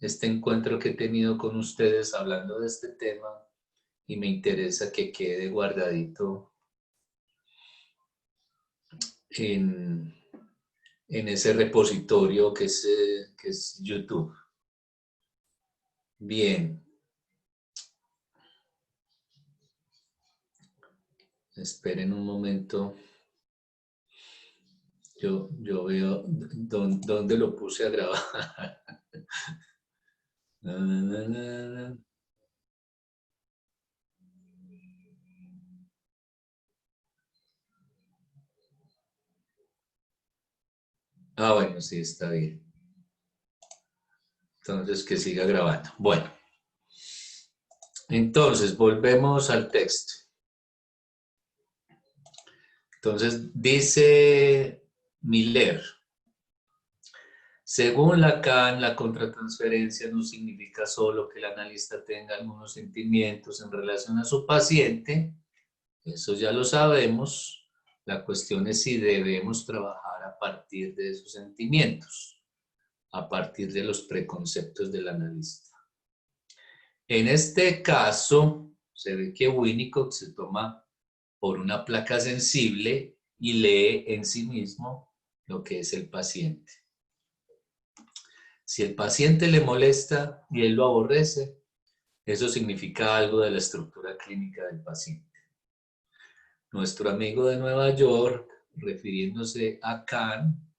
este encuentro que he tenido con ustedes hablando de este tema y me interesa que quede guardadito en, en ese repositorio que es YouTube. Bien. Esperen un momento. Yo veo dónde lo puse a grabar. Ah, bueno, sí, está bien. Entonces, que siga grabando. Bueno, entonces, volvemos al texto. Entonces, dice Miller, según Lacan, la contratransferencia no significa solo que el analista tenga algunos sentimientos en relación a su paciente, eso ya lo sabemos. La cuestión es si debemos trabajar a partir de esos sentimientos, a partir de los preconceptos del analista. En este caso, se ve que Winnicott se toma por una placa sensible y lee en sí mismo lo que es el paciente. Si el paciente le molesta y él lo aborrece, eso significa algo de la estructura clínica del paciente. Nuestro amigo de Nueva York, refiriéndose a Kahn,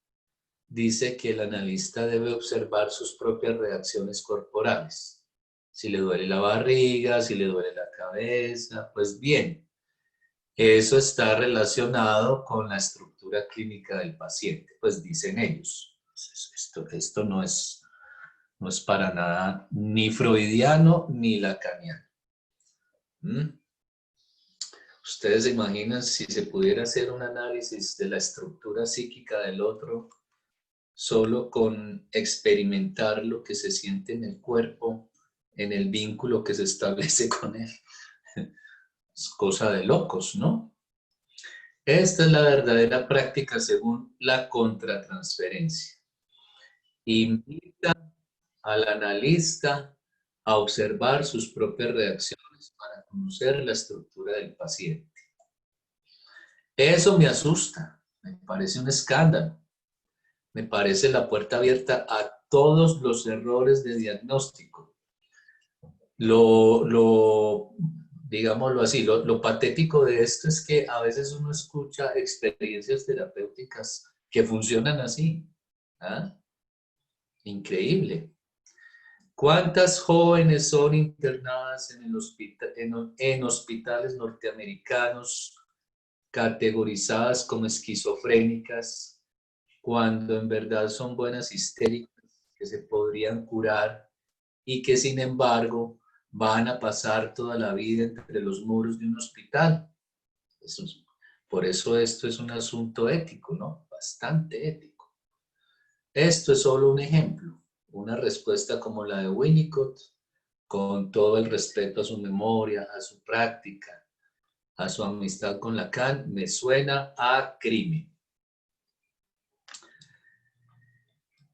dice que el analista debe observar sus propias reacciones corporales. Si le duele la barriga, si le duele la cabeza, pues bien, eso está relacionado con la estructura clínica del paciente, pues dicen ellos. Esto no es para nada ni freudiano ni lacaniano. ¿Mm? Ustedes se imaginan si se pudiera hacer un análisis de la estructura psíquica del otro solo con experimentar lo que se siente en el cuerpo, en el vínculo que se establece con él. Es cosa de locos, ¿no? Esta es la verdadera práctica según la contratransferencia. Invita al analista a observar sus propias reacciones para conocer la estructura del paciente. Eso me asusta, me parece un escándalo, me parece la puerta abierta a todos los errores de diagnóstico. Digámoslo así, lo patético de esto es que a veces uno escucha experiencias terapéuticas que funcionan así. ¿Ah? Increíble. ¿Cuántas jóvenes son internadas en hospitales norteamericanos categorizadas como esquizofrénicas, cuando en verdad son buenas histéricas que se podrían curar y que sin embargo van a pasar toda la vida entre los muros de un hospital? Por eso esto es un asunto ético, ¿no? Bastante ético. Esto es solo un ejemplo, una respuesta como la de Winnicott, con todo el respeto a su memoria, a su práctica, a su amistad con Lacan, me suena a crimen.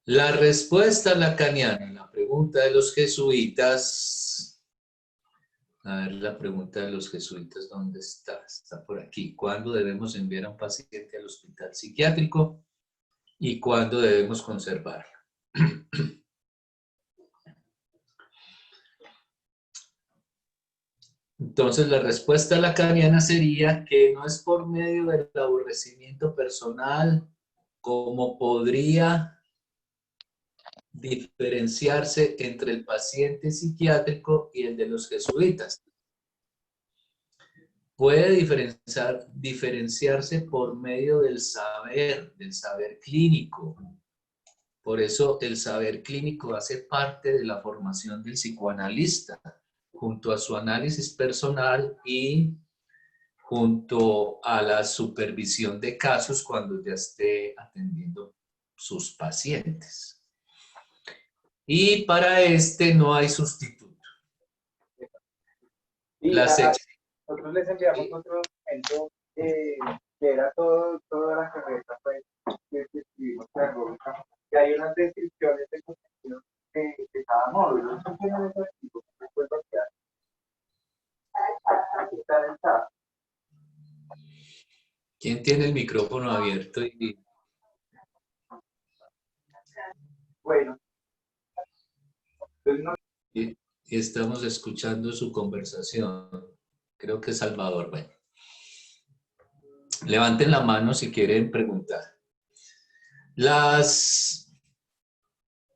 La respuesta lacaniana, la pregunta de los jesuitas. A ver, la pregunta de los jesuitas, ¿dónde está? Está por aquí. ¿Cuándo debemos enviar a un paciente al hospital psiquiátrico y cuándo debemos conservarlo? Entonces, la respuesta lacaniana sería que no es por medio del aborrecimiento personal como podría diferenciarse entre el paciente psiquiátrico y el de los jesuitas. Puede diferenciarse por medio del saber clínico. Por eso el saber clínico hace parte de la formación del psicoanalista, junto a su análisis personal y junto a la supervisión de casos cuando ya esté atendiendo sus pacientes. Y para este no hay sustituto. Y nosotros les enviamos otro documento que era toda la carrera pues, que escribimos pedagógica, que hay unas descripciones de contenidos de cada módulo. ¿Eso tiene ese archivo? Después vaciar. Aquí está en el chat. ¿Quién tiene el micrófono abierto? Bueno, entonces no. Y estamos escuchando su conversación. Creo que Salvador, bueno. Levanten la mano si quieren preguntar.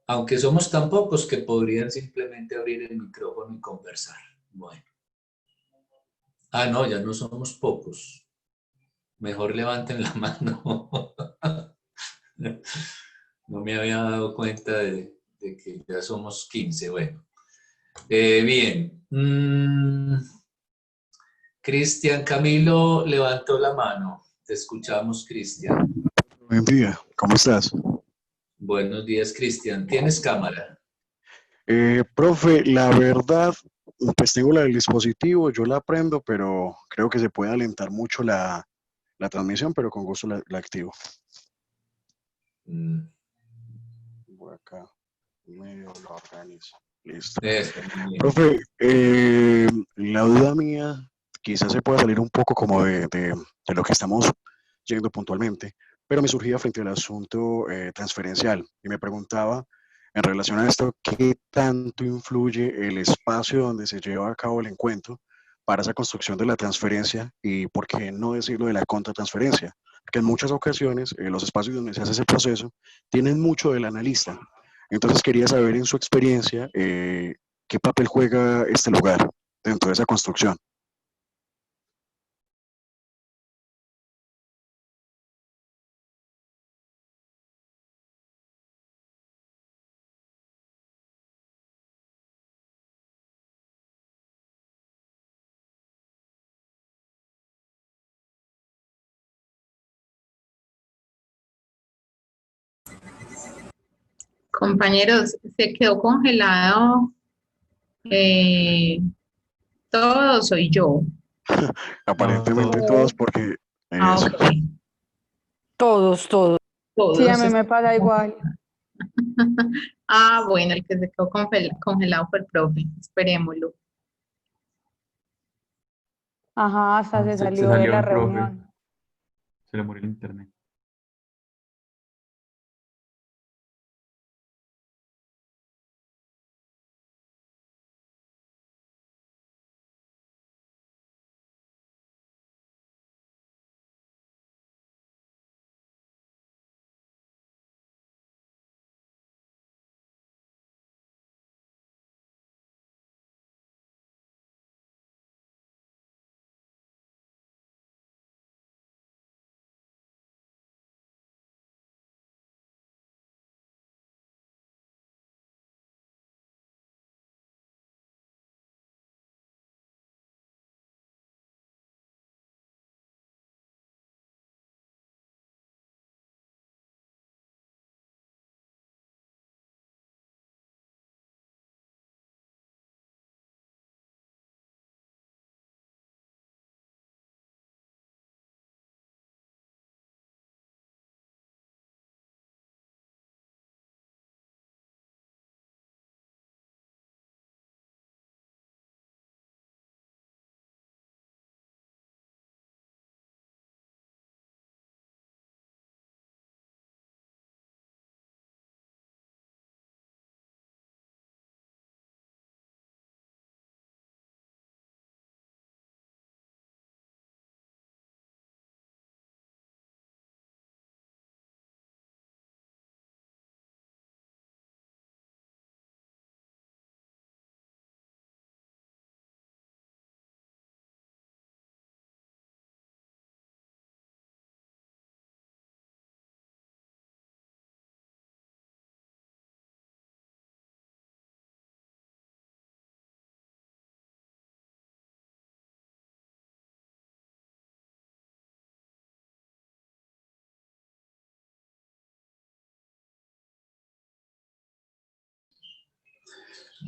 Aunque somos tan pocos que podrían simplemente abrir el micrófono y conversar. Bueno. Ah, no, ya no somos pocos. Mejor levanten la mano. No me había dado cuenta de que ya somos 15. Bueno. Bien. Cristian Camilo levantó la mano. Te escuchamos, Cristian. Buen día, ¿cómo estás? Buenos días, Cristian. ¿Tienes cámara? Profe, la verdad, pues tengo la del dispositivo, yo la prendo, pero creo que se puede alentar mucho la transmisión, pero con gusto la activo. Mm, Por acá, medio lo organizo. Listo. Eso, muy bien. Profe, la duda mía quizás se pueda salir un poco como de lo que estamos yendo puntualmente, pero me surgía frente al asunto transferencial y me preguntaba en relación a esto, ¿qué tanto influye el espacio donde se lleva a cabo el encuentro para esa construcción de la transferencia y por qué no decirlo de la contratransferencia? Porque en muchas ocasiones los espacios donde se hace ese proceso tienen mucho del analista. Entonces quería saber en su experiencia qué papel juega este lugar dentro de esa construcción. Compañeros, se quedó congelado todo, soy yo. Aparentemente todos Todo. porque Ah, eso. ok, Todos, todos. Sí, a todos. mí me pasa igual. Ah, bueno, el que se quedó congelado fue el profe, esperémoslo. Ajá, hasta se Se salió de salió la el profe, reunión. se le murió el internet.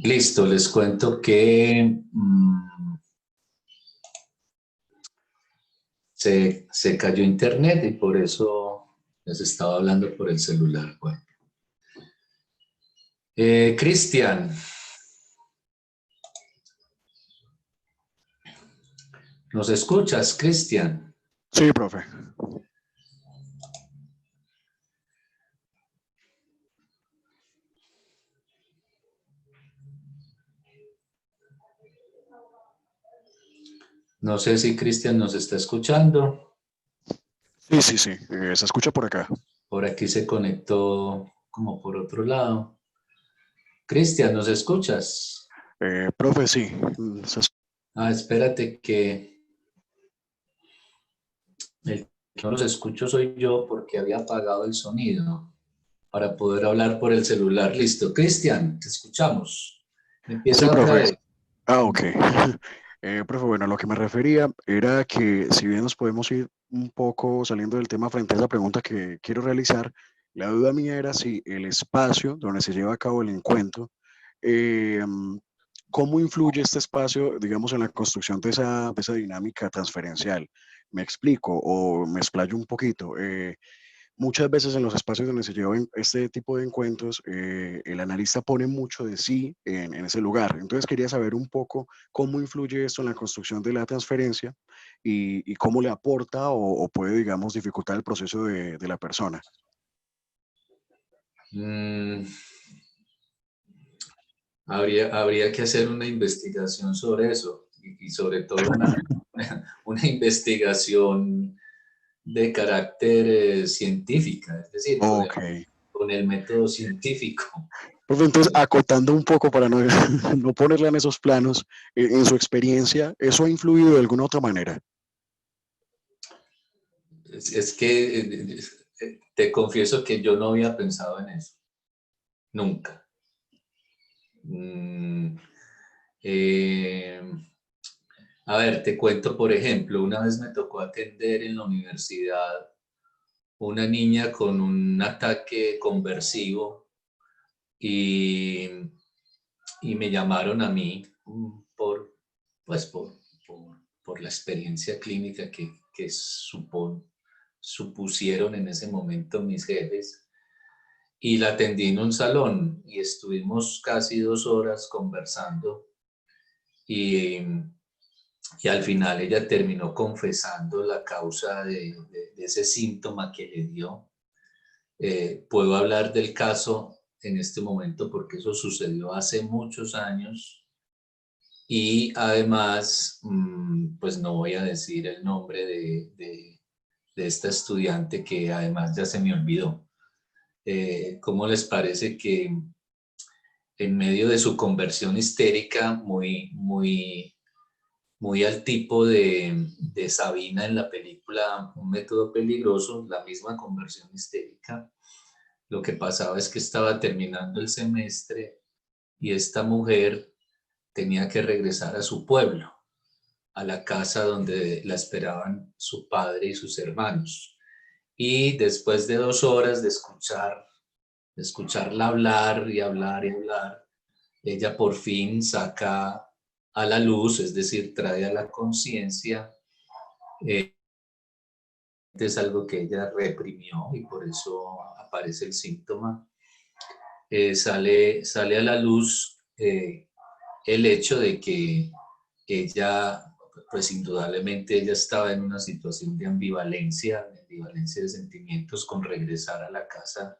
Listo, les cuento que se cayó internet y por eso les estaba hablando por el celular. Bueno. Cristian, ¿nos escuchas, Cristian? Sí, profe. No sé si Cristian nos está escuchando. Sí, sí, sí. Se escucha por acá. Por aquí se conectó como por otro lado. Cristian, ¿nos escuchas? Profe, sí. Espérate que el que no los escucho soy yo porque había apagado el sonido para poder hablar por el celular. Listo. Cristian, te escuchamos. Sí, Empieza otra profe. vez. Ok. Profe, bueno, lo que me refería era que si bien nos podemos ir un poco saliendo del tema frente a esa pregunta que quiero realizar, la duda mía era si el espacio donde se lleva a cabo el encuentro, eh, ¿cómo influye este espacio, digamos, en la construcción de esa dinámica transferencial? Me explico o me explayo un poquito. Muchas veces en los espacios donde se llevan este tipo de encuentros, el analista pone mucho de sí en ese lugar. Entonces quería saber un poco cómo influye esto en la construcción de la transferencia y cómo le aporta o puede, digamos, dificultar el proceso de la persona. Mm, habría que hacer una investigación sobre eso y sobre todo una investigación de carácter científica, es decir, Ok. con el método científico. Profe, entonces, acotando un poco para no, no ponerla en esos planos, en su experiencia, ¿eso ha influido de alguna otra manera? Es que te confieso que yo no había pensado en eso, nunca. Mm, eh, a ver, te cuento, por ejemplo, una vez me tocó atender en la universidad una niña con un ataque conversivo y, y me llamaron a mí por, pues por la experiencia clínica que supusieron en ese momento mis jefes. Y la atendí en un salón y estuvimos casi 2 horas conversando y, y al final ella terminó confesando la causa de ese síntoma que le dio. Puedo hablar del caso en este momento porque eso sucedió hace muchos años y además, pues no voy a decir el nombre de esta estudiante que además ya se me olvidó. ¿Cómo les parece que en medio de su conversión histérica, muy al tipo de Sabina en la película Un método peligroso, la misma conversión histérica, lo que pasaba es que estaba terminando el semestre y esta mujer tenía que regresar a su pueblo, a la casa donde la esperaban su padre y sus hermanos. Y después de 2 horas de escucharla hablar y hablar y hablar, ella por fin saca a la luz, es decir, trae a la conciencia, es algo que ella reprimió y por eso aparece el síntoma, sale a la luz el hecho de que ella, pues indudablemente ella estaba en una situación de ambivalencia de sentimientos con regresar a la casa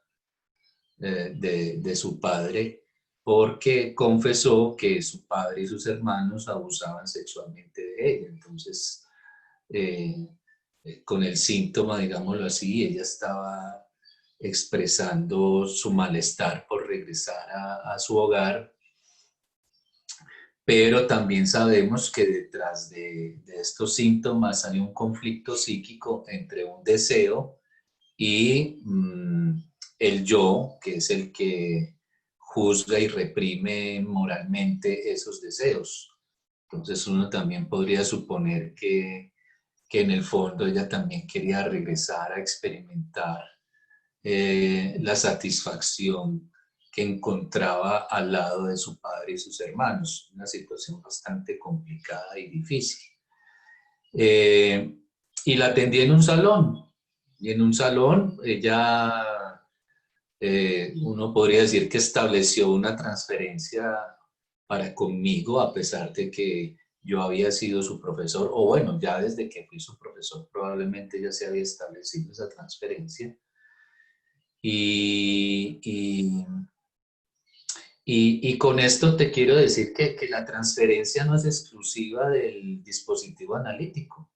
de su padre, porque confesó que su padre y sus hermanos abusaban sexualmente de ella. Entonces, eh, con el síntoma, digámoslo así, ella estaba expresando su malestar por regresar a su hogar, pero también sabemos que detrás de estos síntomas hay un conflicto psíquico entre un deseo y el yo, que es el que juzga y reprime moralmente esos deseos. Entonces uno también podría suponer que en el fondo ella también quería regresar a experimentar la satisfacción que encontraba al lado de su padre y sus hermanos, una situación bastante complicada y difícil. Y la atendí en un salón, y en un salón ella uno podría decir que estableció una transferencia para conmigo, a pesar de que yo había sido su profesor, o bueno, ya desde que fui su profesor probablemente ya se había establecido esa transferencia. Y con esto te quiero decir que la transferencia no es exclusiva del dispositivo analítico.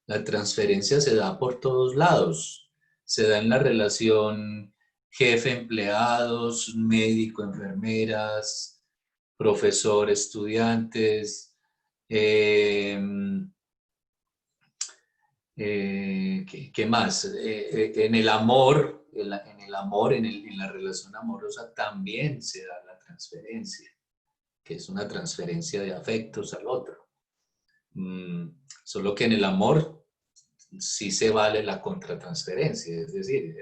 La transferencia se da por todos lados. Se da en la relación jefe-empleados, médico-enfermeras, profesor-estudiantes, ¿qué más? En el amor, en la relación amorosa también se da la transferencia, que es una transferencia de afectos al otro. Solo que en el amor sí se vale la contratransferencia, es decir,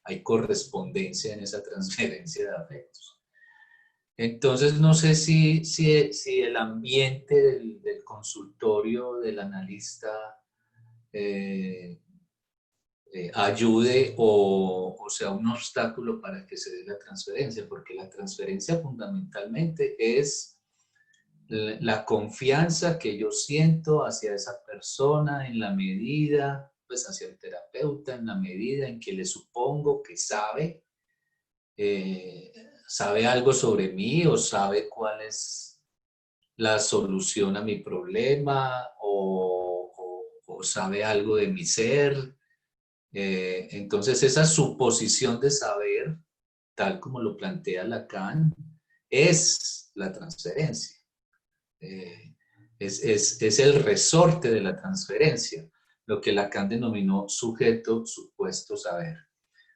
hay correspondencia en esa transferencia de afectos. Entonces, no sé si el ambiente del consultorio del analista ayude o sea un obstáculo para que se dé la transferencia, porque la transferencia fundamentalmente es la confianza que yo siento hacia esa persona en la medida, pues hacia el terapeuta, en la medida en que le supongo que sabe algo sobre mí o sabe cuál es la solución a mi problema o sabe algo de mi ser. Entonces esa suposición de saber, tal como lo plantea Lacan, es la transferencia. Es el resorte de la transferencia, lo que Lacan denominó sujeto, supuesto, saber.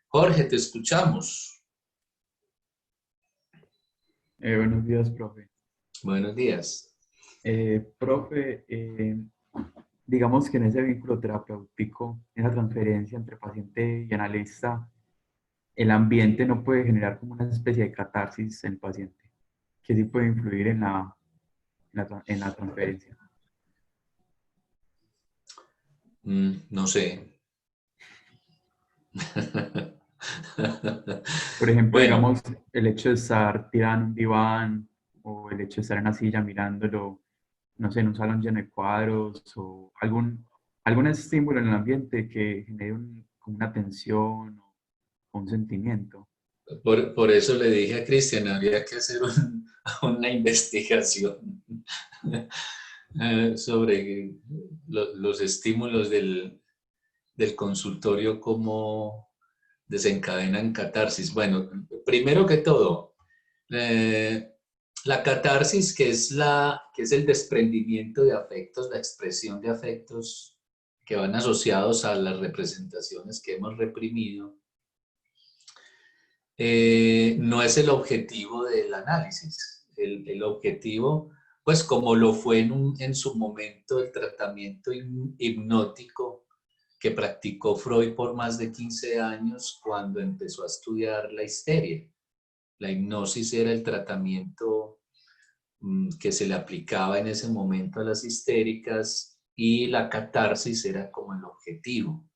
Jorge, te escuchamos. Buenos días, profe. Buenos días. Profe, digamos que en ese vínculo terapéutico, esa transferencia entre paciente y analista, el ambiente no puede generar como una especie de catarsis en el paciente, que sí puede influir en la transferencia. No sé. Por ejemplo, Bueno, digamos, el hecho de estar tirado en un diván o el hecho de estar en una silla mirándolo, no sé, en un salón lleno de cuadros o algún estímulo en el ambiente que genere como una tensión o un sentimiento. por eso le dije a Cristian, habría que hacer una investigación sobre los estímulos del consultorio, cómo desencadenan catarsis. Bueno, primero que todo, la catarsis, que es el desprendimiento de afectos, la expresión de afectos que van asociados a las representaciones que hemos reprimido, no es el objetivo del análisis. El objetivo, pues como lo fue en su momento el tratamiento hipnótico que practicó Freud por más de 15 años cuando empezó a estudiar la histeria. La hipnosis era el tratamiento que se le aplicaba en ese momento a las histéricas y la catarsis era como el objetivo,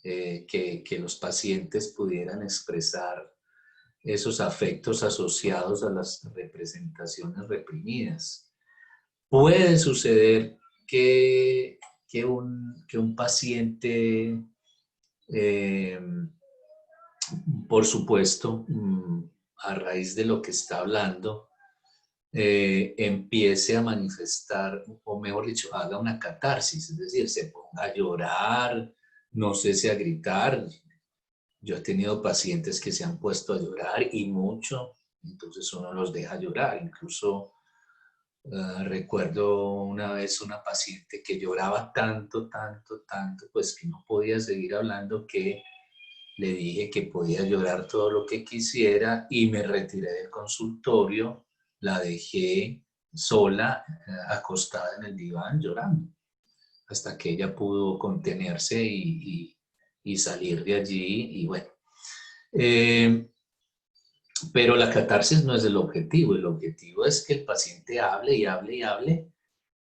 que los pacientes pudieran expresar esos afectos asociados a las representaciones reprimidas. Puede suceder que un paciente, por supuesto, a raíz de lo que está hablando, empiece a manifestar, o mejor dicho, haga una catarsis, es decir, se ponga a llorar, no sé si a gritar. Yo he tenido pacientes que se han puesto a llorar y mucho, entonces uno los deja llorar. Incluso recuerdo una vez una paciente que lloraba tanto, pues que no podía seguir hablando, que le dije que podía llorar todo lo que quisiera y me retiré del consultorio, la dejé sola, acostada en el diván llorando, hasta que ella pudo contenerse y salir de allí y bueno. Pero la catarsis no es el objetivo es que el paciente hable y hable y hable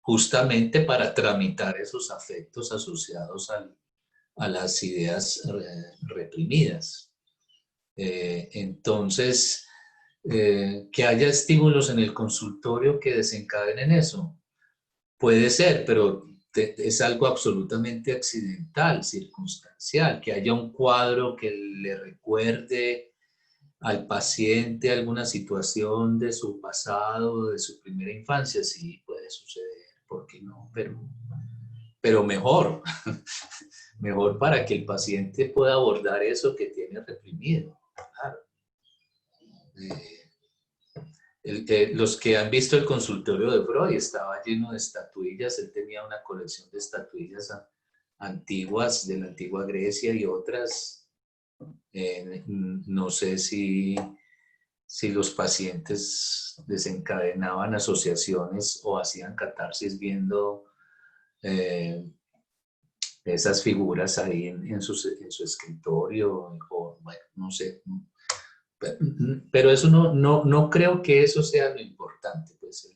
justamente para tramitar esos afectos asociados a las ideas reprimidas. Entonces, que haya estímulos en el consultorio que desencadenen eso. Puede ser, pero es algo absolutamente accidental, circunstancial, que haya un cuadro que le recuerde al paciente alguna situación de su pasado, de su primera infancia, sí puede suceder, ¿por qué no? Pero mejor, mejor para que el paciente pueda abordar eso que tiene reprimido. Claro. Los que han visto el consultorio de Freud estaba lleno de estatuillas, él tenía una colección de estatuillas antiguas de la antigua Grecia y otras. No sé si los pacientes desencadenaban asociaciones o hacían catarsis viendo esas figuras ahí en su escritorio, o bueno, no sé. Pero eso no creo que eso sea lo importante, pues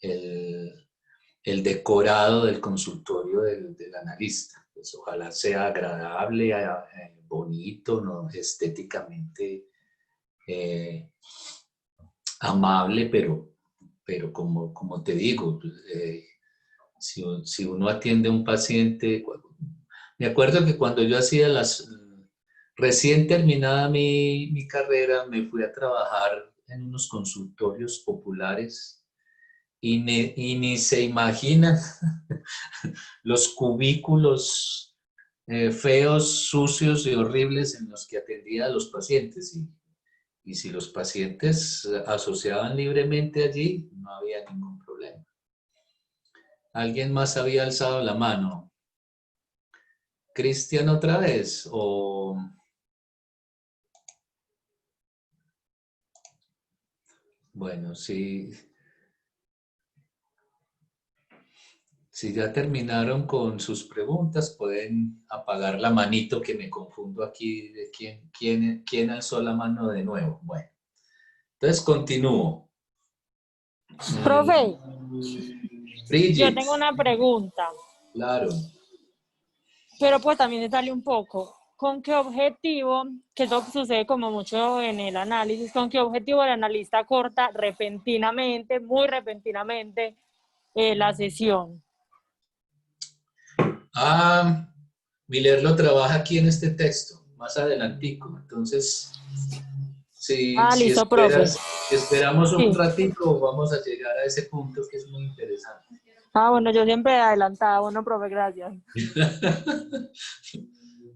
el decorado del consultorio del analista. Pues ojalá sea agradable, bonito, ¿no? Estéticamente amable, pero como te digo, si uno atiende a un paciente, me acuerdo que cuando yo hacía recién terminada mi carrera, me fui a trabajar en unos consultorios populares y ni se imaginan los cubículos feos, sucios y horribles en los que atendía a los pacientes. Y si los pacientes asociaban libremente allí, no había ningún problema. ¿Alguien más había alzado la mano? ¿Cristian otra vez? ¿O... Bueno, si ya terminaron con sus preguntas, pueden apagar la manito, que me confundo aquí de quién alzó la mano de nuevo. Bueno, entonces continúo. Profe, Bridget, yo tengo una pregunta, claro. pero pues también se sale un poco. ¿Con qué objetivo, que eso sucede como mucho en el análisis, con qué objetivo el analista corta repentinamente, muy repentinamente, la sesión? Miller lo trabaja aquí en este texto, más adelantico. Entonces, si Listo, profe. esperamos un Sí. ratito, vamos a llegar a ese punto que es muy interesante. Bueno, yo siempre adelantada. Bueno, profe, gracias.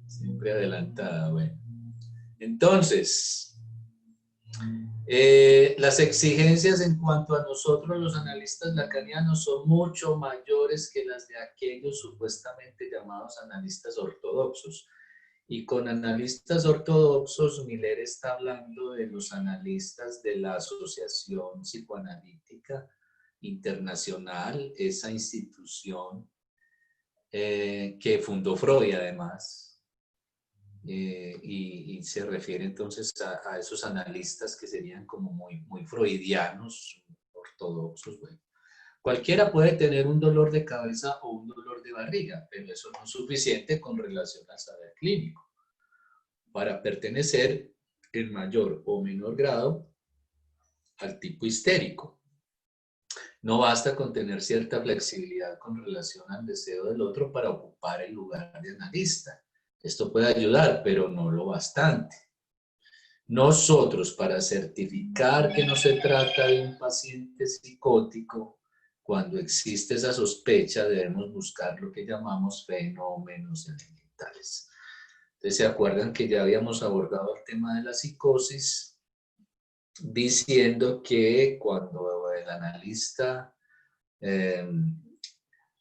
Siempre adelantada, bueno. Entonces, las exigencias en cuanto a nosotros los analistas lacanianos son mucho mayores que las de aquellos supuestamente llamados analistas ortodoxos. Y con analistas ortodoxos, Miller está hablando de los analistas de la Asociación Psicoanalítica Internacional, esa institución que fundó Freud además. Y se refiere entonces a esos analistas que serían como muy freudianos, ortodoxos. Bueno. Cualquiera puede tener un dolor de cabeza o un dolor de barriga, pero eso no es suficiente con relación al saber clínico para pertenecer en mayor o menor grado al tipo histérico. No basta con tener cierta flexibilidad con relación al deseo del otro para ocupar el lugar de analista. Esto puede ayudar, pero no lo bastante. Nosotros, para certificar que no se trata de un paciente psicótico, cuando existe esa sospecha, debemos buscar lo que llamamos fenómenos elementales. Entonces, ¿se acuerdan que ya habíamos abordado el tema de la psicosis? Diciendo que cuando el analista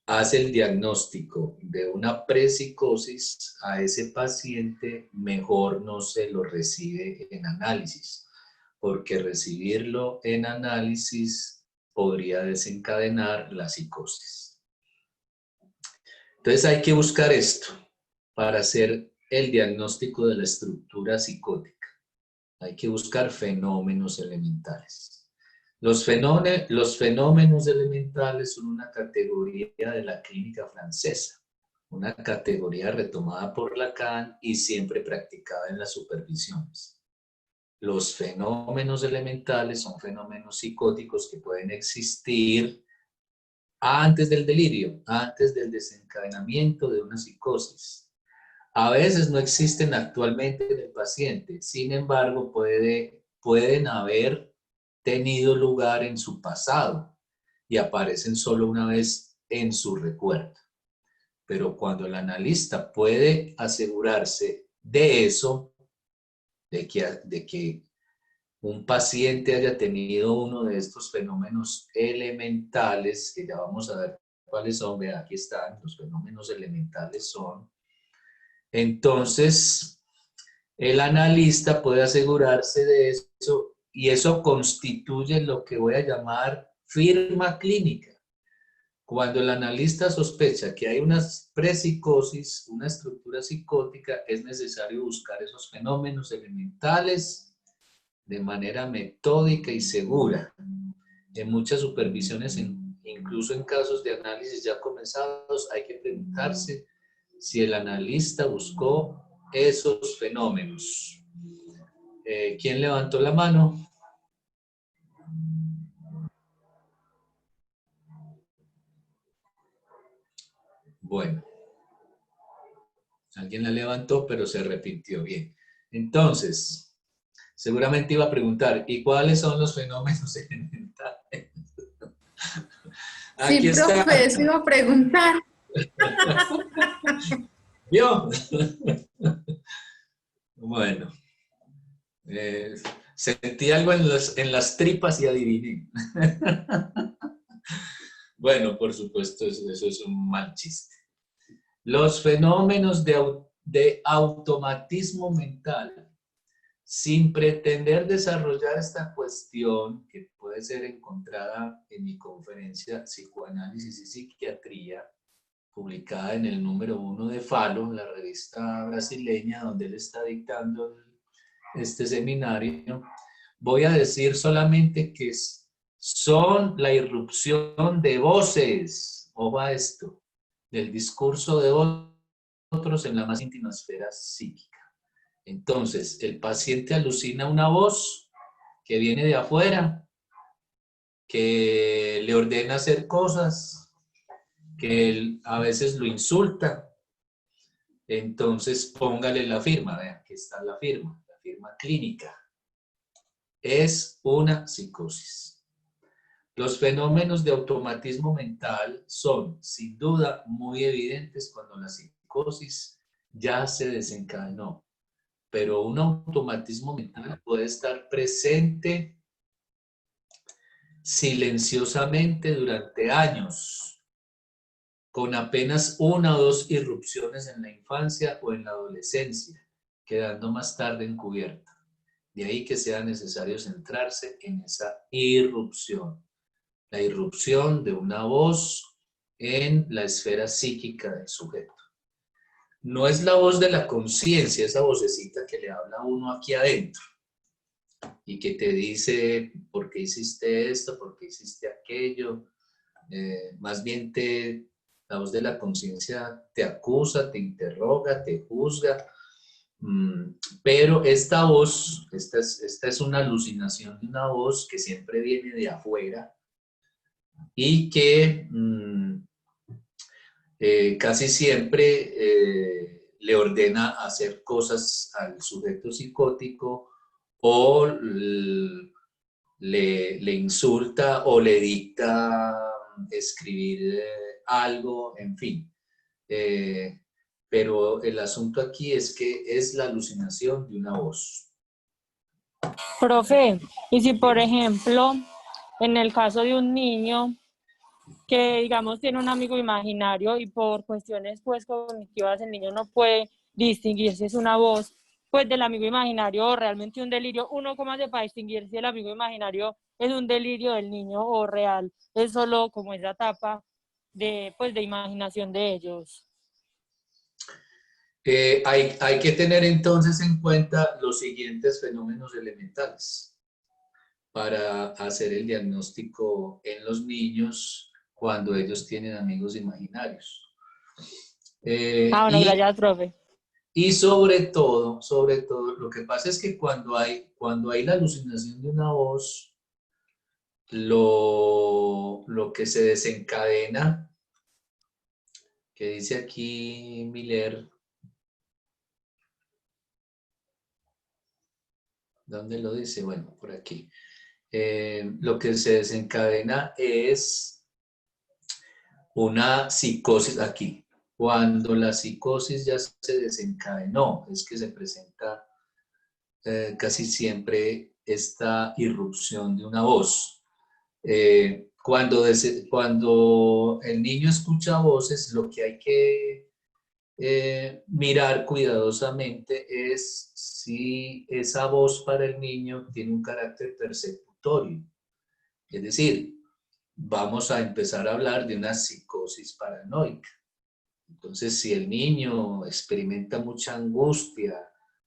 hace el diagnóstico de una prepsicosis, a ese paciente mejor no se lo recibe en análisis, porque recibirlo en análisis podría desencadenar la psicosis. Entonces hay que buscar esto para hacer el diagnóstico de la estructura psicótica. Hay que buscar fenómenos elementales. Los fenómenos elementales son una categoría de la clínica francesa, una categoría retomada por Lacan y siempre practicada en las supervisiones. Los fenómenos elementales son fenómenos psicóticos que pueden existir antes del delirio, antes del desencadenamiento de una psicosis. A veces no existen actualmente en el paciente, sin embargo pueden haber tenido lugar en su pasado y aparecen solo una vez en su recuerdo. Pero cuando el analista puede asegurarse de eso, de que un paciente haya tenido uno de estos fenómenos elementales, que ya vamos a ver cuáles son, vean, aquí están, los fenómenos elementales son, entonces el analista puede asegurarse de eso y eso constituye lo que voy a llamar firma clínica. Cuando el analista sospecha que hay una prepsicosis, una estructura psicótica, es necesario buscar esos fenómenos elementales de manera metódica y segura. En muchas supervisiones, incluso en casos de análisis ya comenzados, hay que preguntarse si el analista buscó esos fenómenos. ¿Quién levantó la mano? Bueno, alguien la levantó, pero se arrepintió. Bien. Entonces, seguramente iba a preguntar, ¿y cuáles son los fenómenos elementales? Aquí Sí, está. profe, eso iba a preguntar. ¿Vio? Bueno, sentí algo en las tripas y adiviné. Bueno, por supuesto, eso es un mal chiste. Los fenómenos de automatismo mental, sin pretender desarrollar esta cuestión que puede ser encontrada en mi conferencia Psicoanálisis y Psiquiatría, publicada en el número 1 de Falo, la revista brasileña donde él está dictando este seminario, voy a decir solamente que son la irrupción de voces, ojo a esto, del discurso de otros en la más íntima esfera psíquica. Entonces, el paciente alucina una voz que viene de afuera, que le ordena hacer cosas, que él a veces lo insulta. Entonces, póngale la firma, vean, aquí está la firma clínica. Es una psicosis. Los fenómenos de automatismo mental son, sin duda, muy evidentes cuando la psicosis ya se desencadenó. Pero un automatismo mental puede estar presente silenciosamente durante años, con apenas 1 o 2 irrupciones en la infancia o en la adolescencia, quedando más tarde encubierta. De ahí que sea necesario centrarse en esa irrupción. La irrupción de una voz en la esfera psíquica del sujeto. No es la voz de la conciencia, esa vocecita que le habla a uno aquí adentro y que te dice por qué hiciste esto, por qué hiciste aquello. Más bien la voz de la conciencia te acusa, te interroga, te juzga. Pero esta voz, esta es una alucinación de una voz que siempre viene de afuera y que casi siempre le ordena hacer cosas al sujeto psicótico o le insulta o le dicta escribir algo, en fin. Pero el asunto aquí es que es la alucinación de una voz. Profe, y si por ejemplo, en el caso de un niño que digamos tiene un amigo imaginario y por cuestiones pues cognitivas el niño no puede distinguir si es una voz pues del amigo imaginario o realmente un delirio, uno cómo hace para distinguir si el amigo imaginario es un delirio del niño o real, es solo como esa etapa de pues de imaginación de ellos. Hay que tener entonces en cuenta los siguientes fenómenos elementales para hacer el diagnóstico en los niños cuando ellos tienen amigos imaginarios. Bueno, gracias, profe. Y sobre todo, lo que pasa es que cuando hay la alucinación de una voz, lo que se desencadena, que dice aquí Miller, ¿dónde lo dice? Bueno, por aquí. Lo que se desencadena es una psicosis aquí. Cuando la psicosis ya se desencadenó, es que se presenta casi siempre esta irrupción de una voz. Cuando el niño escucha voces, lo que hay que mirar cuidadosamente es si esa voz para el niño tiene un carácter persecutorio. Es decir, vamos a empezar a hablar de una psicosis paranoica. Entonces, si el niño experimenta mucha angustia,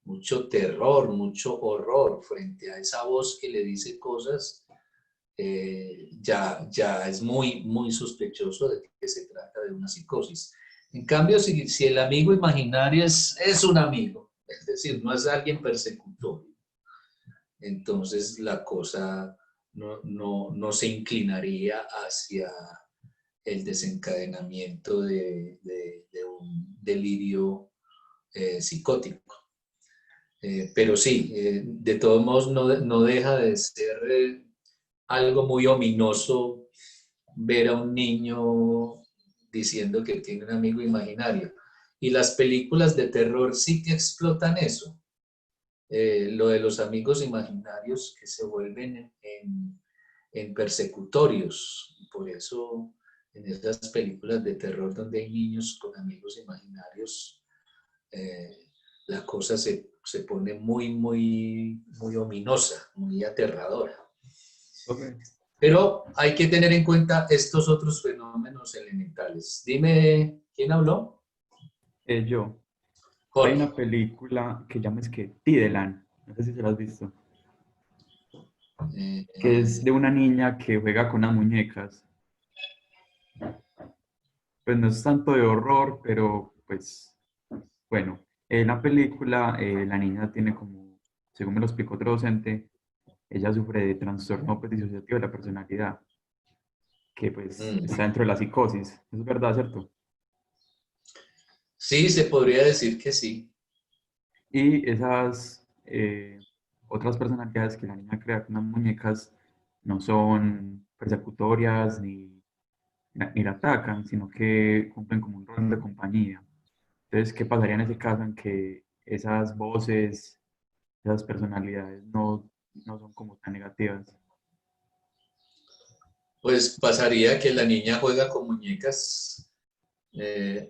mucho terror, mucho horror frente a esa voz que le dice cosas, ya es muy, muy sospechoso de que se trata de una psicosis. En cambio, si el amigo imaginario es un amigo, es decir, no es alguien persecutorio, entonces la cosa no se inclinaría hacia el desencadenamiento de un delirio psicótico. Pero sí, de todos modos no deja de ser algo muy ominoso ver a un niño diciendo que tiene un amigo imaginario. Y las películas de terror sí que explotan eso. Lo de los amigos imaginarios que se vuelven en persecutorios. Por eso en esas películas de terror donde hay niños con amigos imaginarios, la cosa se pone muy, muy, muy ominosa, muy aterradora. Profe, Pero hay que tener en cuenta estos otros fenómenos elementales. Dime, ¿quién habló? yo. Hay Jorge. una película que llama es que Tideland, no sé si se la has visto, que es de una niña que juega con unas muñecas. Pues no es tanto de horror, pero pues bueno, en la película la niña tiene como, según me lo explicó otro docente, ella sufre de trastorno pues, disociativo de la personalidad, que pues está dentro de la psicosis. ¿Eso es verdad, cierto? Sí, se podría decir que sí. Y esas otras personalidades que la niña crea con las muñecas no son persecutorias ni la atacan, sino que cumplen como un rol de compañía. Entonces, ¿qué pasaría en ese caso en que esas voces, esas personalidades no son como tan negativas? Pues pasaría que la niña juega con muñecas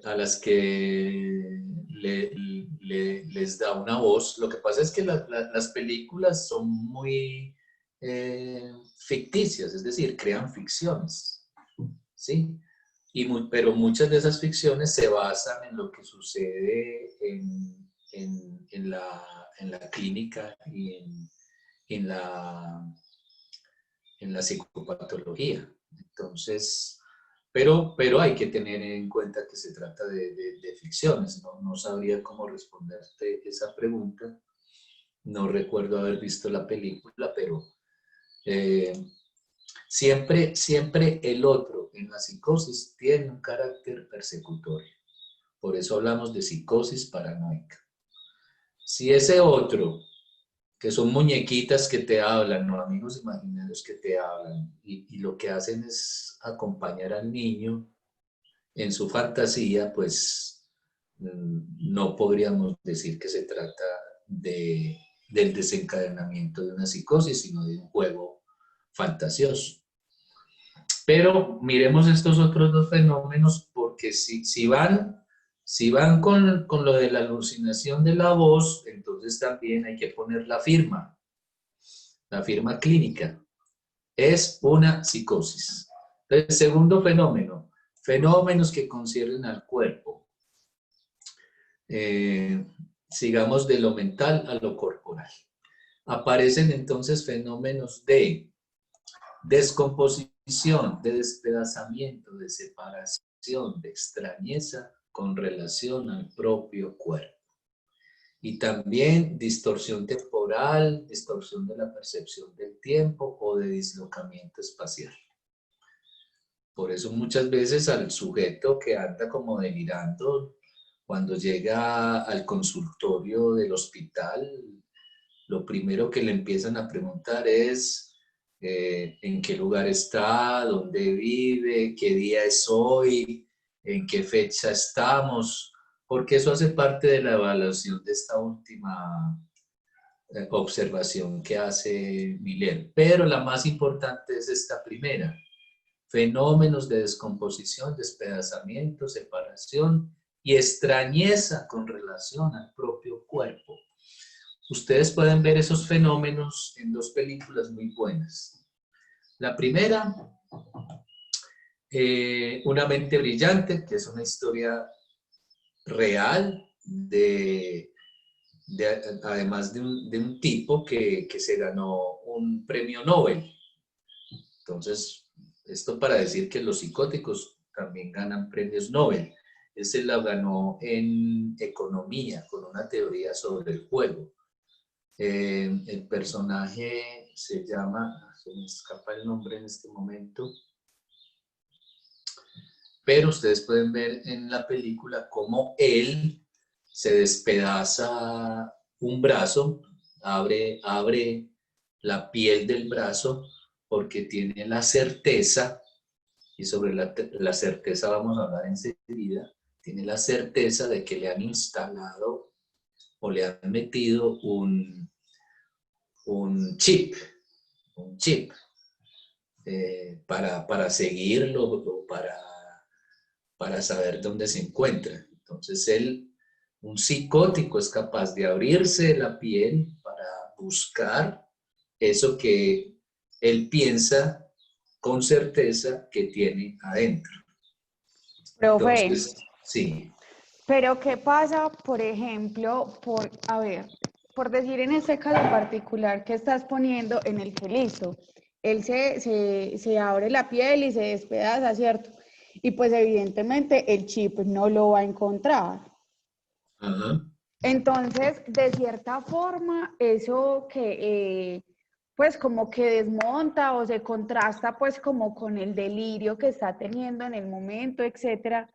a las que les da una voz. Lo que pasa es que las películas son muy ficticias, es decir, crean ficciones, ¿sí? Pero muchas de esas ficciones se basan en lo que sucede en la clínica y en la psicopatología. Entonces, pero hay que tener en cuenta que se trata de ficciones. No sabría cómo responderte esa pregunta. No recuerdo haber visto la película, pero siempre el otro en la psicosis tiene un carácter persecutorio. Por eso hablamos de psicosis paranoica. Si ese otro, que son muñequitas que te hablan, o amigos imaginarios que te hablan, y lo que hacen es acompañar al niño en su fantasía, pues no podríamos decir que se trata del desencadenamiento de una psicosis, sino de un juego fantasioso. Pero miremos estos otros dos fenómenos porque si van con lo de la alucinación de la voz, entonces también hay que poner la firma clínica. Es una psicosis. El segundo fenómeno, fenómenos que conciernen al cuerpo. Sigamos de lo mental a lo corporal. Aparecen entonces fenómenos de descomposición, de despedazamiento, de separación, de extrañeza con relación al propio cuerpo. Y también distorsión temporal, distorsión de la percepción del tiempo o de dislocamiento espacial. Por eso muchas veces al sujeto que anda como delirando, cuando llega al consultorio del hospital, lo primero que le empiezan a preguntar es en qué lugar está, dónde vive, qué día es hoy, en qué fecha estamos, porque eso hace parte de la evaluación de esta última observación que hace Miller. Pero la más importante es esta primera. Fenómenos de descomposición, despedazamiento, separación y extrañeza con relación al propio cuerpo. Ustedes pueden ver esos fenómenos en dos películas muy buenas. La primera, Una mente brillante, que es una historia real además de un tipo que se ganó un premio Nobel. Entonces, esto para decir que los psicóticos también ganan premios Nobel. Ese la ganó en economía, con una teoría sobre el juego. El personaje se llama, se me escapa el nombre en este momento, pero ustedes pueden ver en la película cómo él se despedaza un brazo, abre la piel del brazo porque tiene la certeza, y sobre la certeza vamos a hablar enseguida, tiene la certeza de que le han instalado o le han metido un chip para seguirlo o para saber dónde se encuentra. Entonces un psicótico es capaz de abrirse la piel para buscar eso que él piensa con certeza que tiene adentro. Profe, Entonces, sí. pero ¿qué pasa, por ejemplo, por decir en este caso particular que estás poniendo en el que listo, él se abre la piel y se despedaza, ¿cierto? Y pues evidentemente el chip no lo va a encontrar. Ajá. Entonces, de cierta forma, eso que pues como que desmonta o se contrasta pues como con el delirio que está teniendo en el momento, etcétera.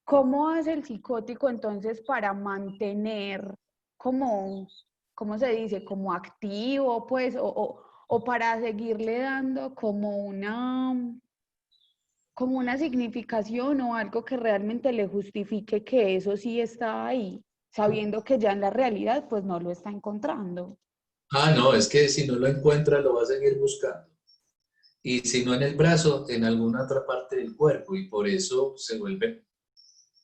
¿Cómo hace el psicótico entonces para mantener como, ¿cómo se dice? Como activo, pues, o para seguirle dando como una significación o algo que realmente le justifique que eso sí está ahí, sabiendo que ya en la realidad pues no lo está encontrando? Ah, no, es que si no lo encuentra lo va a seguir buscando. Y si no en el brazo, en alguna otra parte del cuerpo. Y por eso se vuelve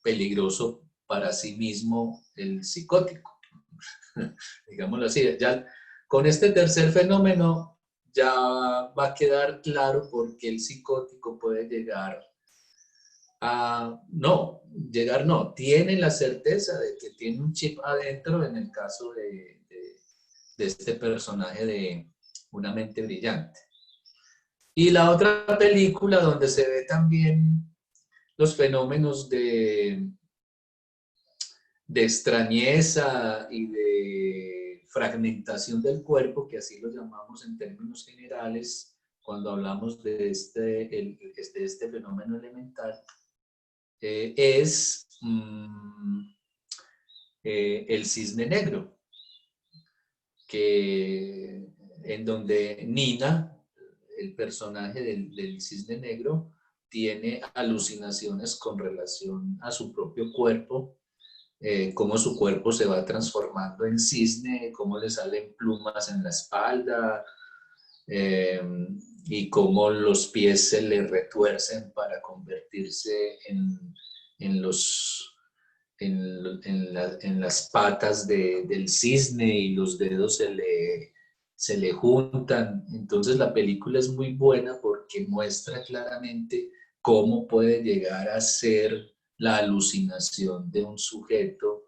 peligroso para sí mismo el psicótico. Digámoslo así. Ya, con este tercer fenómeno ya va a quedar claro por qué el psicótico puede llegar tiene la certeza de que tiene un chip adentro en el caso de este personaje de Una mente brillante. Y la otra película donde se ve también los fenómenos de extrañeza y de fragmentación del cuerpo, que así lo llamamos en términos generales cuando hablamos de este fenómeno elemental, es el cisne negro, en donde Nina, el personaje del cisne negro, tiene alucinaciones con relación a su propio cuerpo, cómo su cuerpo se va transformando en cisne, cómo le salen plumas en la espalda, y cómo los pies se le retuercen para convertirse en las patas del cisne, y los dedos se le juntan. Entonces la película es muy buena porque muestra claramente cómo puede llegar a ser la alucinación de un sujeto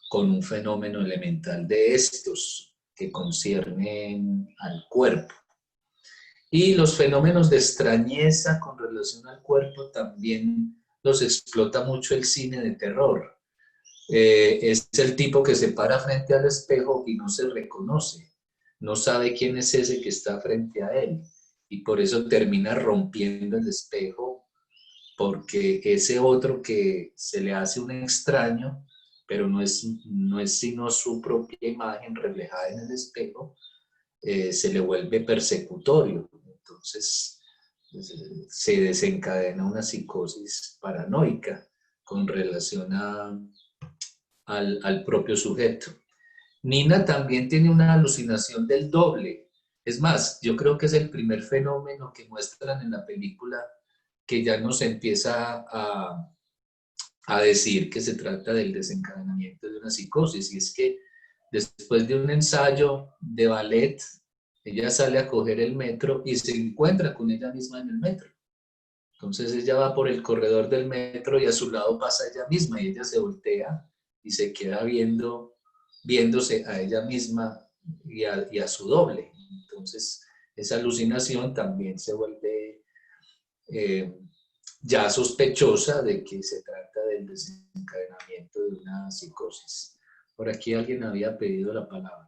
con un fenómeno elemental de estos que conciernen al cuerpo. Y los fenómenos de extrañeza con relación al cuerpo también los explota mucho el cine de terror. es el tipo que se para frente al espejo y no se reconoce, no sabe quién es ese que está frente a él, y por eso termina rompiendo el espejo, porque ese otro que se le hace un extraño, pero no es sino su propia imagen reflejada en el espejo, se le vuelve persecutorio. Entonces se desencadena una psicosis paranoica con relación al propio sujeto. Nina también tiene una alucinación del doble. Es más, yo creo que es el primer fenómeno que muestran en la película que ya nos empieza a decir que se trata del desencadenamiento de una psicosis, y es que después de un ensayo de ballet, ella sale a coger el metro y se encuentra con ella misma en el metro. Entonces ella va por el corredor del metro y a su lado pasa ella misma, y ella se voltea y se queda viéndose a ella misma y a su doble. Entonces esa alucinación también se vuelve ya sospechosa de que se trata del desencadenamiento de una psicosis. Por aquí alguien había pedido la palabra.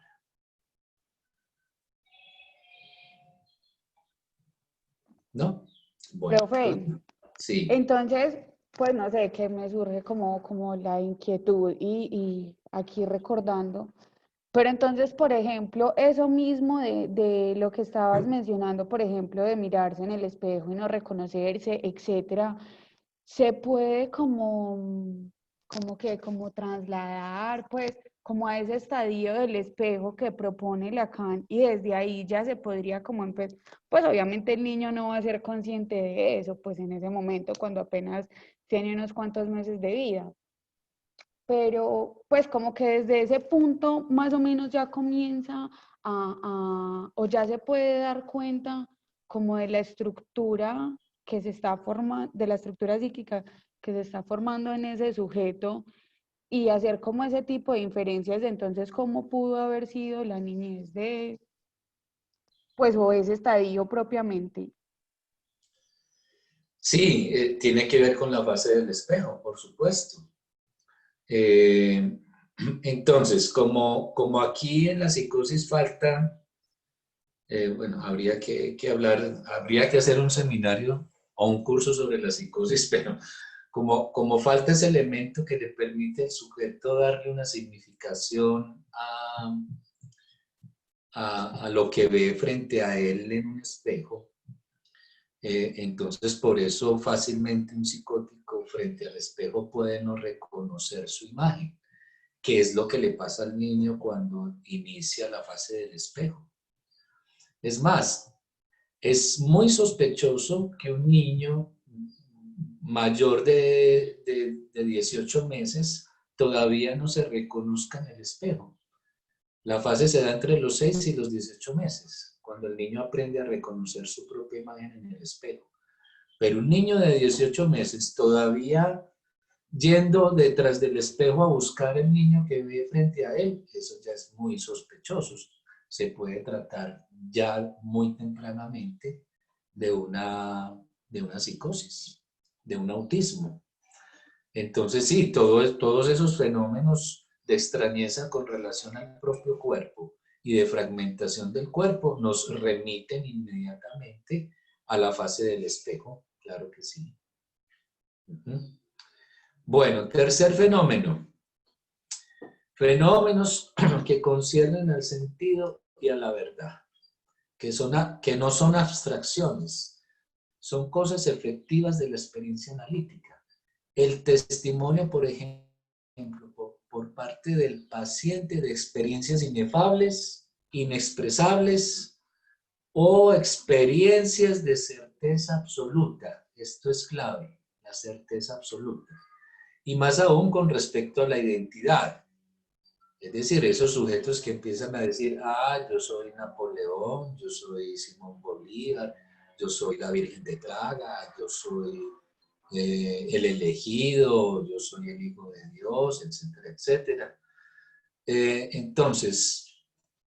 ¿No? Bueno, Profe, sí. entonces, pues no sé, que me surge como la inquietud y aquí recordando. Pero entonces, por ejemplo, eso mismo de lo que estabas mencionando, por ejemplo, de mirarse en el espejo y no reconocerse, etcétera, se puede como trasladar, pues, como a ese estadio del espejo que propone Lacan, y desde ahí ya se podría como empezar, pues obviamente el niño no va a ser consciente de eso, pues en ese momento cuando apenas tiene unos cuantos meses de vida, pero pues como que desde ese punto más o menos ya comienza o ya se puede dar cuenta como de la estructura que se está formando, de la estructura psíquica que se está formando en ese sujeto, y hacer como ese tipo de inferencias de entonces cómo pudo haber sido la niñez de, pues, o ese estadio propiamente. Sí, tiene que ver con la fase del espejo, por supuesto. Entonces, como aquí en la psicosis falta, bueno, habría que hablar, habría que hacer un seminario o un curso sobre la psicosis, pero como falta ese elemento que le permite al sujeto darle una significación a lo que ve frente a él en un espejo, entonces por eso fácilmente un psicótico frente al espejo puede no reconocer su imagen, que es lo que le pasa al niño cuando inicia la fase del espejo. Es más, es muy sospechoso que un niño mayor de 18 meses todavía no se reconozca en el espejo. La fase se da entre los 6 y los 18 meses, cuando el niño aprende a reconocer su propia imagen en el espejo. Pero un niño de 18 meses todavía yendo detrás del espejo a buscar el niño que ve frente a él, eso ya es muy sospechoso. Se puede tratar ya muy tempranamente de una psicosis, de un autismo. Entonces sí, todos esos fenómenos de extrañeza con relación al propio cuerpo y de fragmentación del cuerpo nos remiten inmediatamente a la fase del espejo, claro que sí. Bueno, tercer fenómeno. Fenómenos que conciernen al sentido y a la verdad, que no son abstracciones, son cosas efectivas de la experiencia analítica. El testimonio, por ejemplo, por parte del paciente de experiencias inefables, inexpresables o experiencias de certeza absoluta. Esto es clave, la certeza absoluta. Y más aún con respecto a la identidad. Es decir, esos sujetos que empiezan a decir, yo soy Napoleón, yo soy Simón Bolívar, yo soy la Virgen de Praga, yo soy el elegido, yo soy el Hijo de Dios, etcétera, etcétera. Entonces,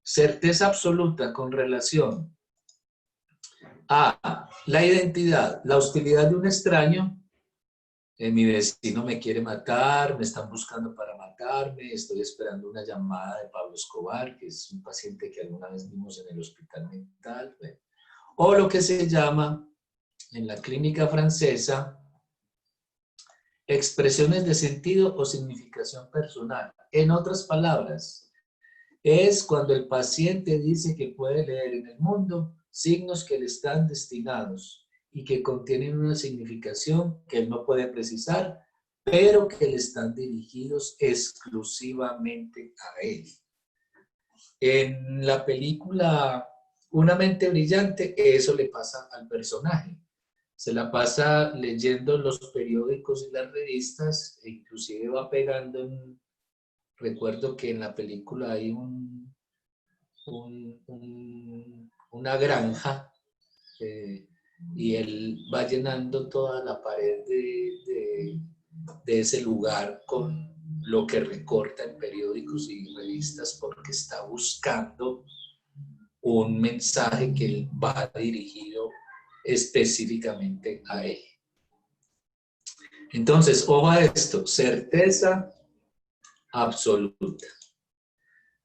certeza absoluta con relación a la identidad, la hostilidad de un extraño Mi vecino me quiere matar, me están buscando para matarme, estoy esperando una llamada de Pablo Escobar, que es un paciente que alguna vez vimos en el hospital mental. Bueno. O lo que se llama en la clínica francesa expresiones de sentido o significación personal. En otras palabras, es cuando el paciente dice que puede leer en el mundo signos que le están destinados y que contienen una significación que él no puede precisar, pero que le están dirigidos exclusivamente a él. En la película Una mente brillante, eso le pasa al personaje. Se la pasa leyendo los periódicos y las revistas, e inclusive va pegando en... Recuerdo que en la película hay una granja y él va llenando toda la pared de ese lugar con lo que recorta en periódicos y revistas porque está buscando un mensaje que va dirigido específicamente a él. Entonces, ojo a esto, certeza absoluta.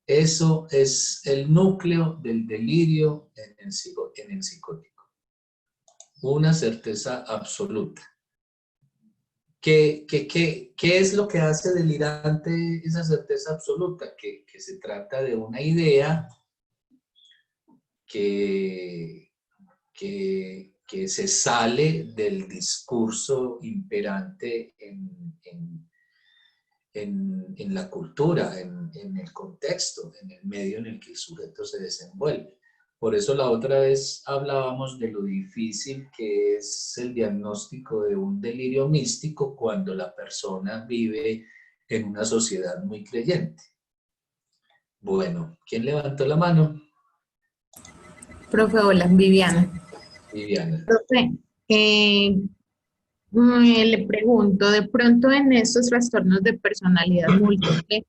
Eso es el núcleo del delirio en el psicótico. Una certeza absoluta. ¿Qué es lo que hace delirante esa certeza absoluta? Que se trata de una idea que se sale del discurso imperante en la cultura, en el contexto, en el medio en el que el sujeto se desenvuelve. Por eso la otra vez hablábamos de lo difícil que es el diagnóstico de un delirio místico cuando la persona vive en una sociedad muy creyente. Bueno, ¿quién levantó la mano? Profe, hola, Viviana. Viviana. Profe, le pregunto, de pronto en estos trastornos de personalidad múltiple,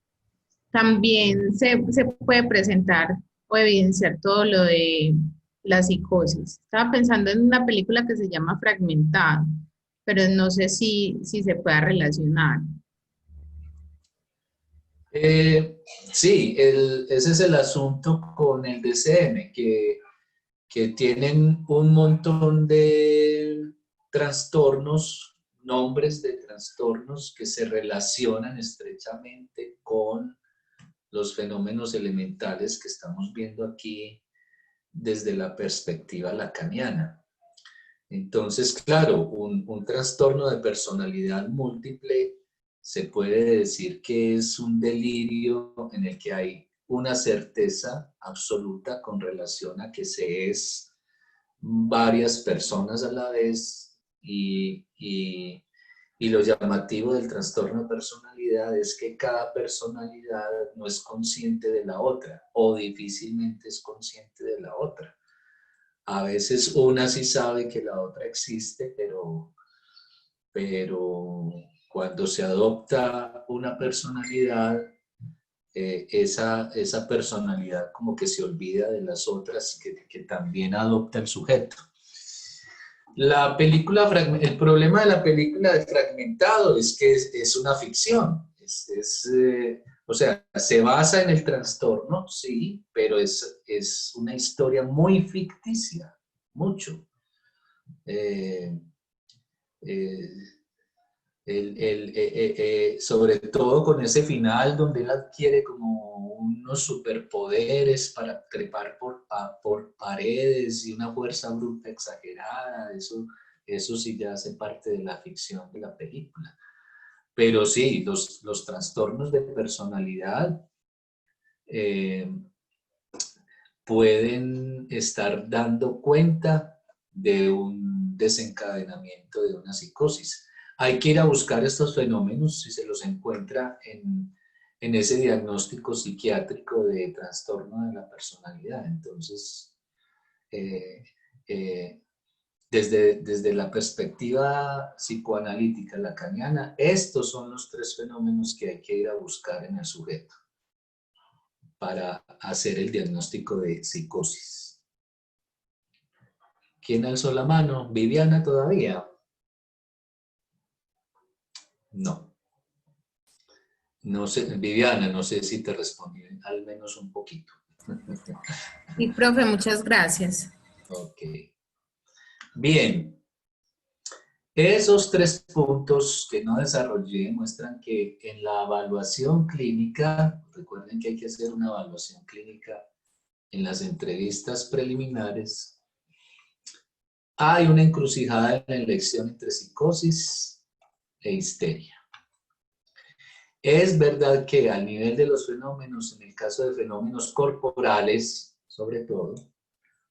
también se puede presentar o evidenciar todo lo de la psicosis. Estaba pensando en una película que se llama Fragmentado, pero no sé si se pueda relacionar. Sí, ese es el asunto con el DCM, que tienen un montón de trastornos, nombres de trastornos que se relacionan estrechamente con los fenómenos elementales que estamos viendo aquí desde la perspectiva lacaniana. Entonces, claro, un trastorno de personalidad múltiple se puede decir que es un delirio en el que hay una certeza absoluta con relación a que se es varias personas a la vez y lo llamativo del trastorno de personalidad es que cada personalidad no es consciente de la otra o difícilmente es consciente de la otra. A veces una sí sabe que la otra existe, pero cuando se adopta una personalidad, esa personalidad como que se olvida de las otras que también adopta el sujeto. El problema de la película de Fragmentado es que es una ficción. O sea, se basa en el trastorno, sí, pero es una historia muy ficticia, mucho. Sobre todo con ese final donde él adquiere como unos superpoderes para trepar por paredes y una fuerza bruta exagerada, eso sí ya hace parte de la ficción de la película. Pero sí, los trastornos de personalidad pueden estar dando cuenta de un desencadenamiento de una psicosis. Hay que ir a buscar estos fenómenos si se los encuentra en ese diagnóstico psiquiátrico de trastorno de la personalidad. Entonces, desde la perspectiva psicoanalítica lacaniana, estos son los tres fenómenos que hay que ir a buscar en el sujeto para hacer el diagnóstico de psicosis. ¿Quién alzó la mano? Viviana todavía. No. No sé, Viviana, no sé si te respondí al menos un poquito. Sí, profe, muchas gracias. Ok. Bien. Esos 3 puntos que no desarrollé muestran que en la evaluación clínica, recuerden que hay que hacer una evaluación clínica en las entrevistas preliminares, hay una encrucijada en la elección entre psicosis e histeria. Es verdad que al nivel de los fenómenos, en el caso de fenómenos corporales, sobre todo,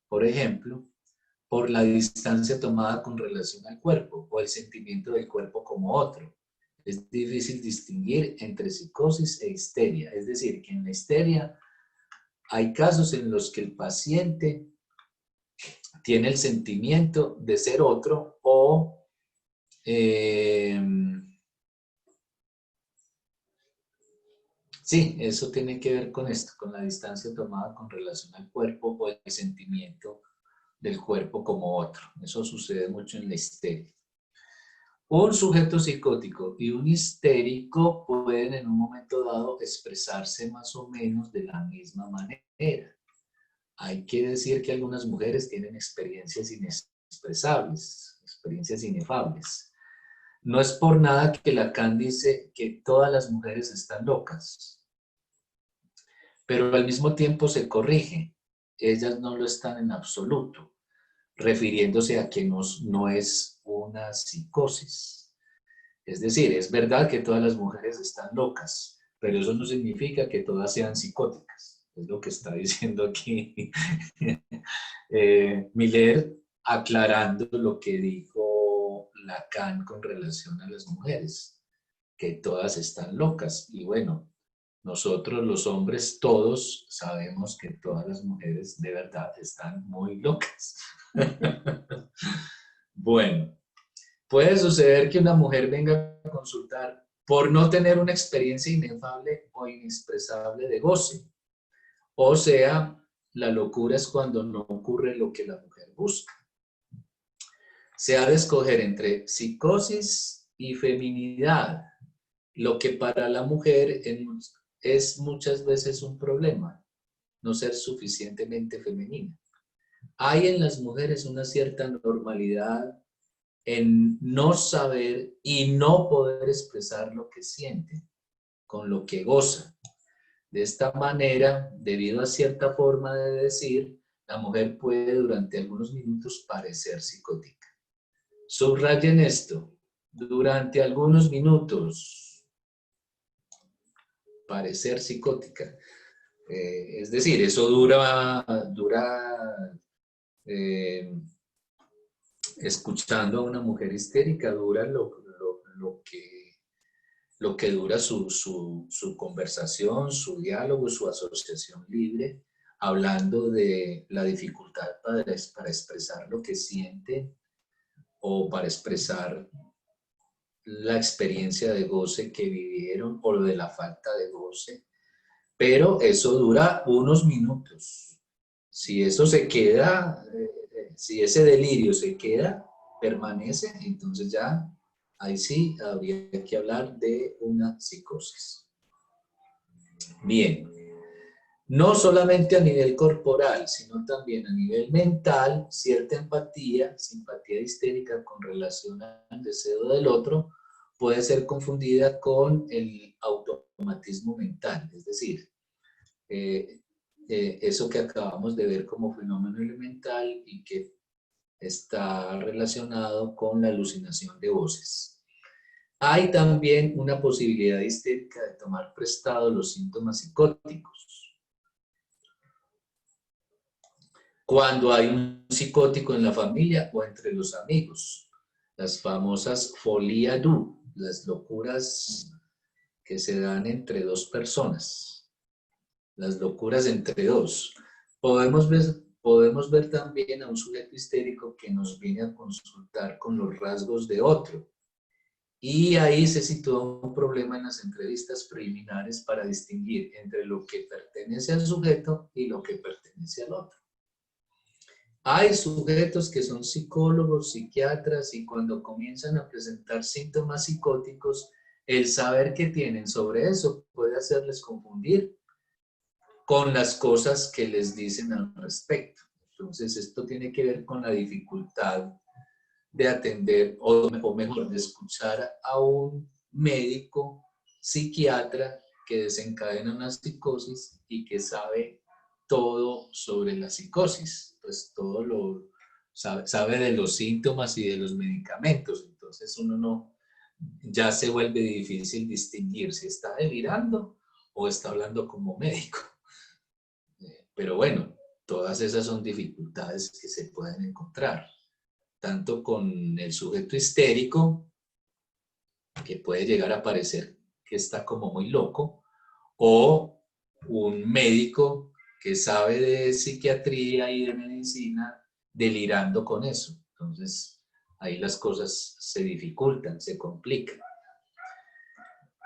por ejemplo, por la distancia tomada con relación al cuerpo o el sentimiento del cuerpo como otro. Es difícil distinguir entre psicosis e histeria. Es decir, que en la histeria hay casos en los que el paciente tiene el sentimiento de ser otro o sí, eso tiene que ver con esto, con la distancia tomada con relación al cuerpo o el sentimiento del cuerpo como otro. Eso sucede mucho en la histeria. Un sujeto psicótico y un histérico pueden en un momento dado expresarse más o menos de la misma manera. Hay que decir que algunas mujeres tienen experiencias inexpresables, experiencias inefables. No es por nada que Lacan dice que todas las mujeres están locas, pero al mismo tiempo se corrige. Ellas no lo están en absoluto, refiriéndose a que no es una psicosis. Es decir, es verdad que todas las mujeres están locas, pero eso no significa que todas sean psicóticas. Es lo que está diciendo aquí Miller, aclarando lo que dijo Lacan con relación a las mujeres, que todas están locas. Y bueno, nosotros los hombres todos sabemos que todas las mujeres de verdad están muy locas. Bueno, puede suceder que una mujer venga a consultar por no tener una experiencia inefable o inexpresable de goce. O sea, la locura es cuando no ocurre lo que la mujer busca. Se ha de escoger entre psicosis y feminidad, lo que para la mujer es muchas veces un problema, no ser suficientemente femenina. Hay en las mujeres una cierta normalidad en no saber y no poder expresar lo que sienten, con lo que gozan. De esta manera, debido a cierta forma de decir, la mujer puede durante algunos minutos parecer psicótica. Subrayen esto, durante algunos minutos, parecer psicótica. Es decir, eso dura escuchando a una mujer histérica, dura lo que dura su conversación, su diálogo, su asociación libre, hablando de la dificultad para expresar lo que siente o para expresar la experiencia de goce que vivieron o de la falta de goce. Pero eso dura unos minutos. Si eso se queda, si ese delirio se queda, permanece, entonces ya ahí sí habría que hablar de una psicosis. Bien, no solamente a nivel corporal, sino también a nivel mental, cierta empatía, simpatía histérica con relación al deseo del otro, puede ser confundida con el automatismo mental, es decir, eso que acabamos de ver como fenómeno elemental y que está relacionado con la alucinación de voces. Hay también una posibilidad histérica de tomar prestado los síntomas psicóticos. Cuando hay un psicótico en la familia o entre los amigos, las famosas folie à deux, las locuras que se dan entre dos personas, las locuras entre dos. Podemos ver también a un sujeto histérico que nos viene a consultar con los rasgos de otro. Y ahí se sitúa un problema en las entrevistas preliminares para distinguir entre lo que pertenece al sujeto y lo que pertenece al otro. Hay sujetos que son psicólogos, psiquiatras, y cuando comienzan a presentar síntomas psicóticos, el saber que tienen sobre eso puede hacerles confundir con las cosas que les dicen al respecto. Entonces, esto tiene que ver con la dificultad de atender, o mejor, de escuchar a un médico psiquiatra que desencadena una psicosis y que sabe todo sobre la psicosis, pues todo lo sabe de los síntomas y de los medicamentos. Entonces uno no, ya se vuelve difícil distinguir si está delirando o está hablando como médico. Pero bueno, todas esas son dificultades que se pueden encontrar, tanto con el sujeto histérico, que puede llegar a parecer que está como muy loco, o un médico que sabe de psiquiatría y de medicina delirando con eso. Entonces, ahí las cosas se dificultan, se complican.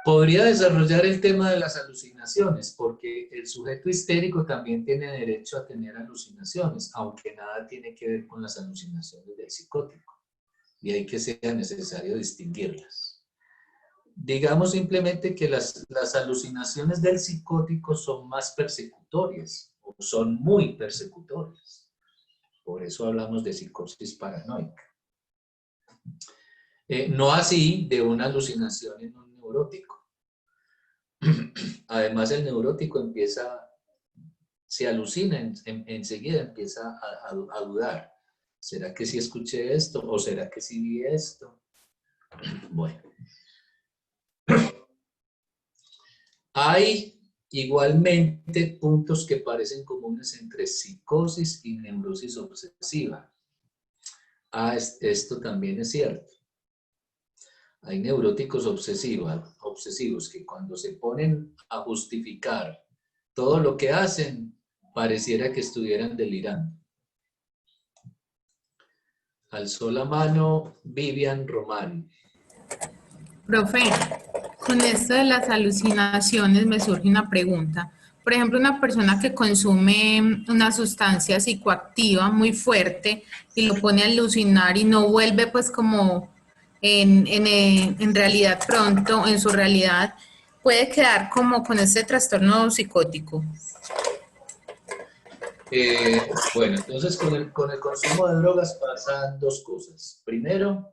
Podría desarrollar el tema de las alucinaciones, porque el sujeto histérico también tiene derecho a tener alucinaciones, aunque nada tiene que ver con las alucinaciones del psicótico, y hay que sea necesario distinguirlas. Digamos simplemente que las alucinaciones del psicótico son más persecutorias, o son muy persecutorias. Por eso hablamos de psicosis paranoica. No así de una alucinación en un neurótico. Además, el neurótico se alucina, enseguida empieza a dudar. ¿Será que sí escuché esto? ¿O será que sí vi esto? Bueno. Hay igualmente puntos que parecen comunes entre psicosis y neurosis obsesiva. Esto también es cierto. Hay neuróticos obsesivos que cuando se ponen a justificar todo lo que hacen, pareciera que estuvieran delirando. Alzó la mano Vivian Román. Profe, con esto de las alucinaciones me surge una pregunta. Por ejemplo, una persona que consume una sustancia psicoactiva muy fuerte y lo pone a alucinar y no vuelve pues como en realidad pronto, en su realidad, puede quedar como con este trastorno psicótico. Bueno, entonces con el consumo de drogas pasan dos cosas. Primero,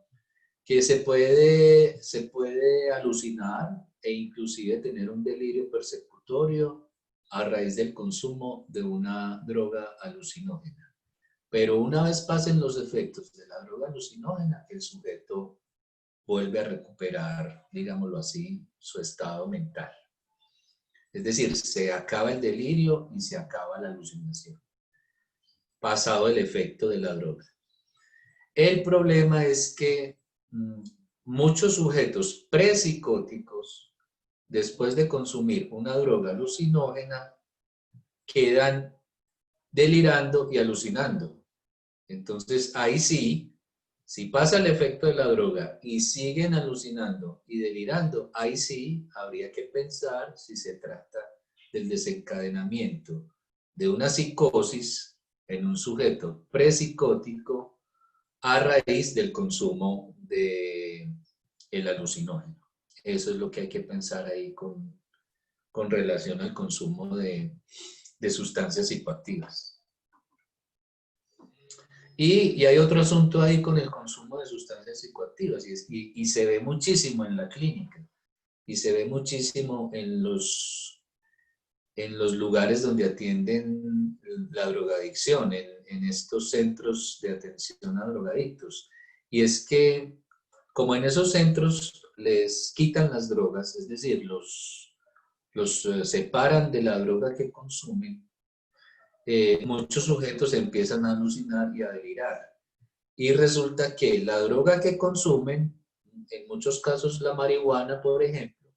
que se puede alucinar e inclusive tener un delirio persecutorio a raíz del consumo de una droga alucinógena. Pero una vez pasen los efectos de la droga alucinógena, el sujeto vuelve a recuperar, digámoslo así, su estado mental. Es decir, se acaba el delirio y se acaba la alucinación, pasado el efecto de la droga. El problema es que muchos sujetos prepsicóticos, después de consumir una droga alucinógena, quedan delirando y alucinando. Entonces, ahí sí, si pasa el efecto de la droga y siguen alucinando y delirando, ahí sí habría que pensar si se trata del desencadenamiento de una psicosis en un sujeto prepsicótico a raíz del consumo del alucinógeno. Eso es lo que hay que pensar ahí con relación al consumo de sustancias psicoactivas. Y hay otro asunto ahí con el consumo de sustancias psicoactivas y se ve muchísimo en la clínica y se ve muchísimo en los lugares donde atienden la drogadicción, en estos centros de atención a drogadictos. Y es que, como en esos centros les quitan las drogas, es decir, los separan de la droga que consumen, muchos sujetos empiezan a alucinar y a delirar. Y resulta que la droga que consumen, en muchos casos la marihuana, por ejemplo,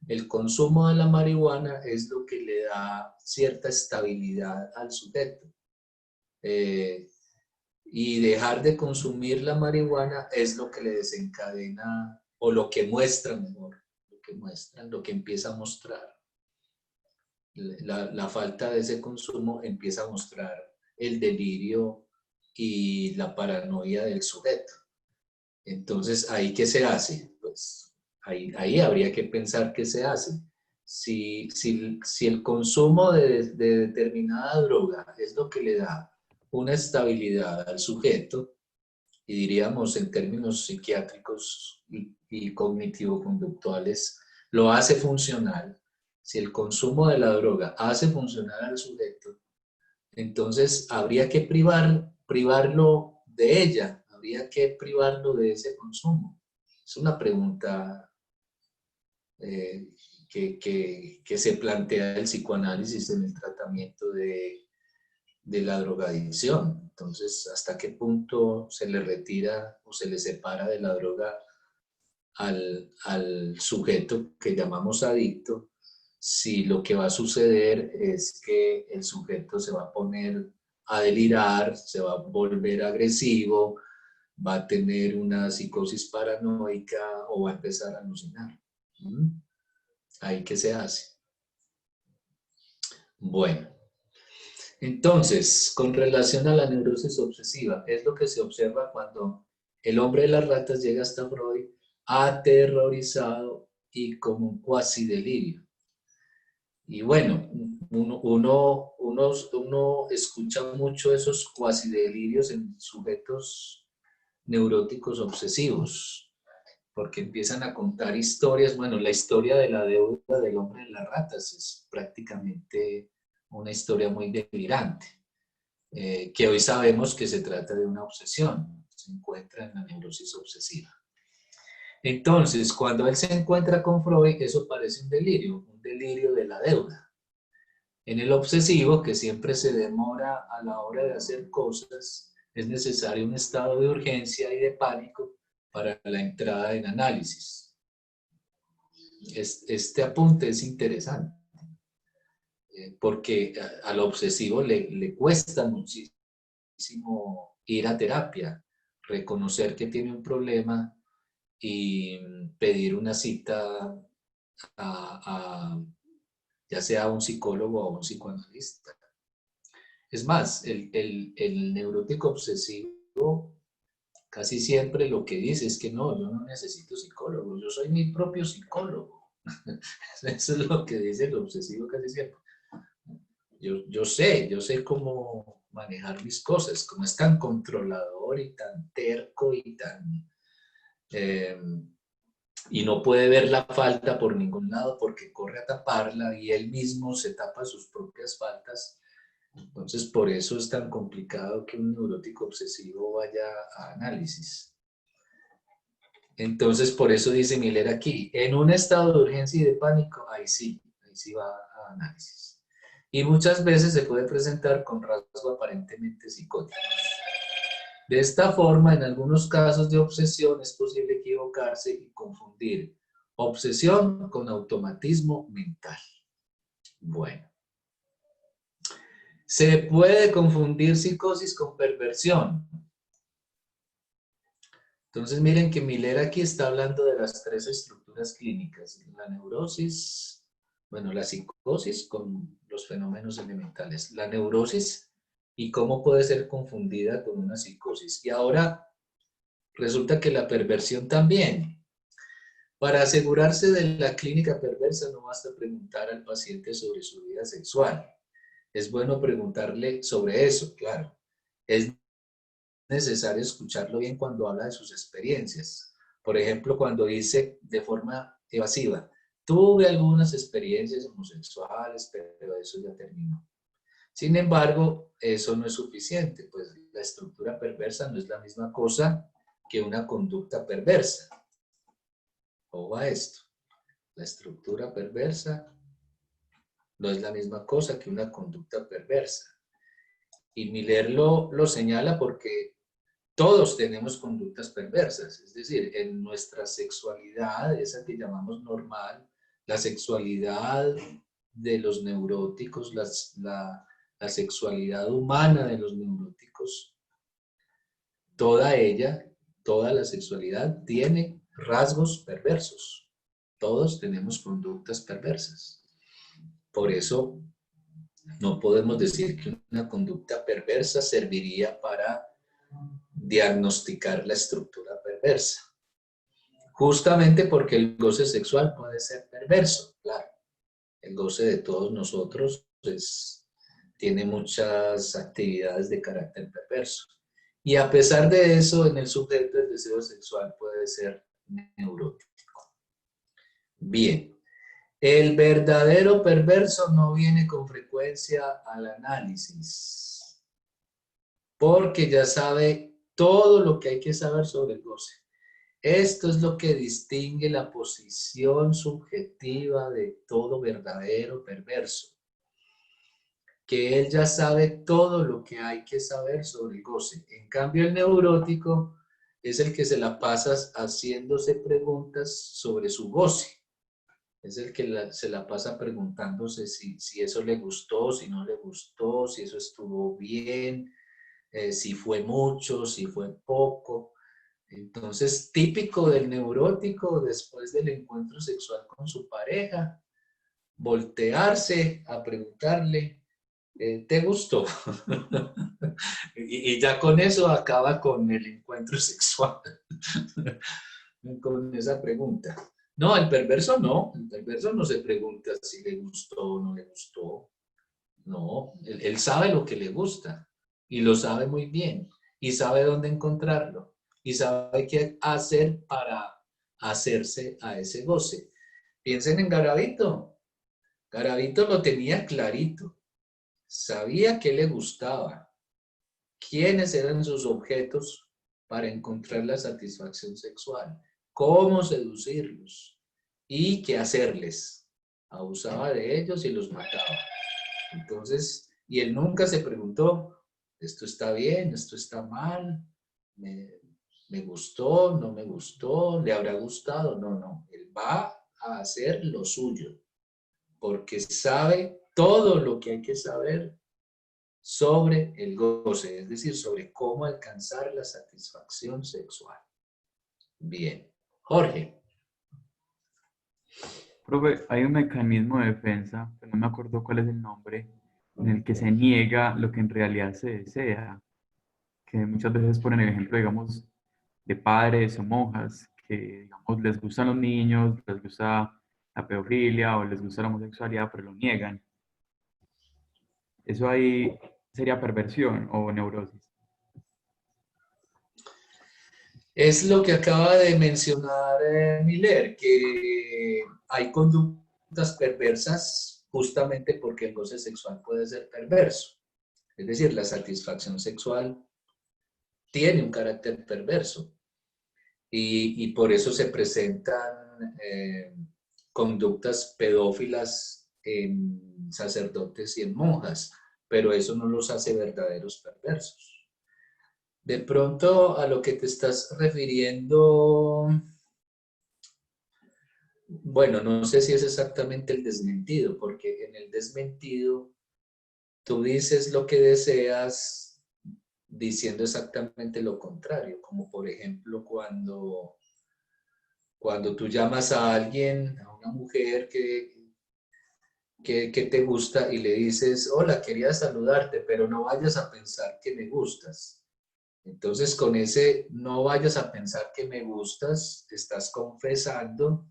el consumo de la marihuana es lo que le da cierta estabilidad al sujeto. Y dejar de consumir la marihuana es lo que le desencadena, o lo que muestra mejor, lo que empieza a mostrar. La falta de ese consumo empieza a mostrar el delirio y la paranoia del sujeto. Entonces, ¿ahí qué se hace? Pues ahí habría que pensar qué se hace. Si el consumo de determinada droga es lo que le da una estabilidad al sujeto, y diríamos en términos psiquiátricos y cognitivo-conductuales, lo hace funcional, si el consumo de la droga hace funcionar al sujeto, entonces habría que privarlo de ella, habría que privarlo de ese consumo. Es una pregunta que se plantea el psicoanálisis en el tratamiento de la drogadicción. Entonces, ¿hasta qué punto se le retira o se le separa de la droga al sujeto que llamamos adicto, si lo que va a suceder es que el sujeto se va a poner a delirar, se va a volver agresivo, va a tener una psicosis paranoica o va a empezar a alucinar? ¿Ahí qué se hace? Bueno, entonces, con relación a la neurosis obsesiva, es lo que se observa cuando el hombre de las ratas llega hasta Freud aterrorizado y con un cuasi delirio. Y bueno, uno escucha mucho esos cuasi delirios en sujetos neuróticos obsesivos, porque empiezan a contar historias. Bueno, la historia de la deuda del hombre de las ratas es prácticamente una historia muy delirante, que hoy sabemos que se trata de una obsesión, se encuentra en la neurosis obsesiva. Entonces, cuando él se encuentra con Freud, eso parece un delirio de la deuda. En el obsesivo, que siempre se demora a la hora de hacer cosas, es necesario un estado de urgencia y de pánico para la entrada en análisis. Este apunte es interesante, porque al obsesivo le cuesta muchísimo ir a terapia, reconocer que tiene un problema y pedir una cita ya sea a un psicólogo o a un psicoanalista. Es más, el neurótico obsesivo casi siempre lo que dice es que no, yo no necesito psicólogo, yo soy mi propio psicólogo. Eso es lo que dice el obsesivo casi siempre. Yo sé cómo manejar mis cosas, como es tan controlador y tan terco y tan... y no puede ver la falta por ningún lado porque corre a taparla y él mismo se tapa sus propias faltas. Entonces, por eso es tan complicado que un neurótico obsesivo vaya a análisis. Entonces, por eso dice Miller aquí, en un estado de urgencia y de pánico, ahí sí va a análisis. Y muchas veces se puede presentar con rasgos aparentemente psicóticos. De esta forma, en algunos casos de obsesión es posible equivocarse y confundir obsesión con automatismo mental. Bueno. Se puede confundir psicosis con perversión. Entonces miren que Miller aquí está hablando de las tres estructuras clínicas. La neurosis, bueno, la psicosis con los fenómenos elementales. La neurosis y cómo puede ser confundida con una psicosis. Y ahora resulta que la perversión también. Para asegurarse de la clínica perversa no basta preguntar al paciente sobre su vida sexual. Es bueno preguntarle sobre eso, claro. Es necesario escucharlo bien cuando habla de sus experiencias. Por ejemplo, cuando dice de forma evasiva, tuve algunas experiencias homosexuales, pero eso ya terminó. Sin embargo, eso no es suficiente, pues la estructura perversa no es la misma cosa que una conducta perversa. ¿Cómo va esto? La estructura perversa no es la misma cosa que una conducta perversa. Y Miller lo señala porque todos tenemos conductas perversas. Es decir, en nuestra sexualidad, esa que llamamos normal, la sexualidad de los neuróticos, la sexualidad humana de los neuróticos, toda la sexualidad tiene rasgos perversos. Todos tenemos conductas perversas. Por eso no podemos decir que una conducta perversa serviría para diagnosticar la estructura perversa. Justamente porque el goce sexual puede ser perverso, claro. El goce de todos nosotros tiene muchas actividades de carácter perverso. Y a pesar de eso, en el sujeto el deseo sexual puede ser neurótico. Bien, el verdadero perverso no viene con frecuencia al análisis, porque ya sabe todo lo que hay que saber sobre el goce. Esto es lo que distingue la posición subjetiva de todo verdadero perverso, que él ya sabe todo lo que hay que saber sobre el goce. En cambio, el neurótico es el que se la pasa haciéndose preguntas sobre su goce. Es el que se la pasa preguntándose si eso le gustó, si no le gustó, si eso estuvo bien, si fue mucho, si fue poco. Entonces, típico del neurótico después del encuentro sexual con su pareja, voltearse a preguntarle, ¿te gustó? y ya con eso acaba con el encuentro sexual, con esa pregunta. No, el perverso no se pregunta si le gustó o no le gustó. No, él sabe lo que le gusta y lo sabe muy bien y sabe dónde encontrarlo y sabe qué hacer para hacerse a ese goce. Piensen en Garavito. Garavito lo tenía clarito. Sabía qué le gustaba, quiénes eran sus objetos para encontrar la satisfacción sexual, cómo seducirlos y qué hacerles. Abusaba de ellos y los mataba. Entonces, y él nunca se preguntó, esto está bien, esto está mal, me gustó, no me gustó, le habrá gustado. No, él va a hacer lo suyo, porque sabe todo lo que hay que saber sobre el goce, es decir, sobre cómo alcanzar la satisfacción sexual. Bien. Jorge. Profe, hay un mecanismo de defensa, pero no me acuerdo cuál es el nombre, en el que se niega lo que en realidad se desea. Que muchas veces ponen el ejemplo, digamos, de padres o monjas que, digamos, les gustan los niños, les gusta la pedofilia o les gusta la homosexualidad, pero lo niegan. Eso ahí sería perversión o neurosis. Es lo que acaba de mencionar Miller, que hay conductas perversas justamente porque el goce sexual puede ser perverso. Es decir, la satisfacción sexual tiene un carácter perverso y por eso se presentan conductas pedófilas en sacerdotes y en monjas, pero eso no los hace verdaderos perversos. De pronto, a lo que te estás refiriendo, bueno, no sé si es exactamente el desmentido, porque en el desmentido tú dices lo que deseas diciendo exactamente lo contrario, como por ejemplo cuando tú llamas a alguien, a una mujer que te gusta y le dices, hola, quería saludarte, pero no vayas a pensar que me gustas. Entonces, con ese no vayas a pensar que me gustas, estás confesando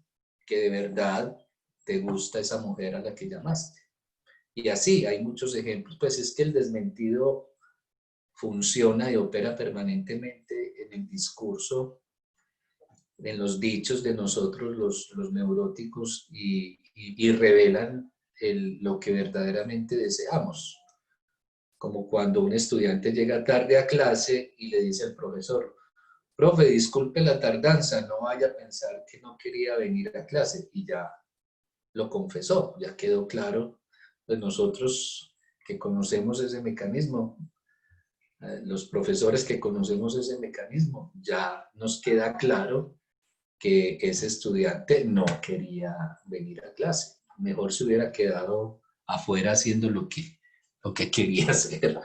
que de verdad te gusta esa mujer a la que llamaste. Y así, hay muchos ejemplos. Pues es que el desmentido funciona y opera permanentemente en el discurso, en los dichos de nosotros, los neuróticos, y revelan lo que verdaderamente deseamos. Como cuando un estudiante llega tarde a clase y le dice al profesor, profe, disculpe la tardanza, no vaya a pensar que no quería venir a clase, y ya lo confesó, ya quedó claro. Pues nosotros que conocemos ese mecanismo, los profesores que conocemos ese mecanismo, ya nos queda claro que ese estudiante no quería venir a clase. Mejor se hubiera quedado afuera haciendo lo que quería hacer.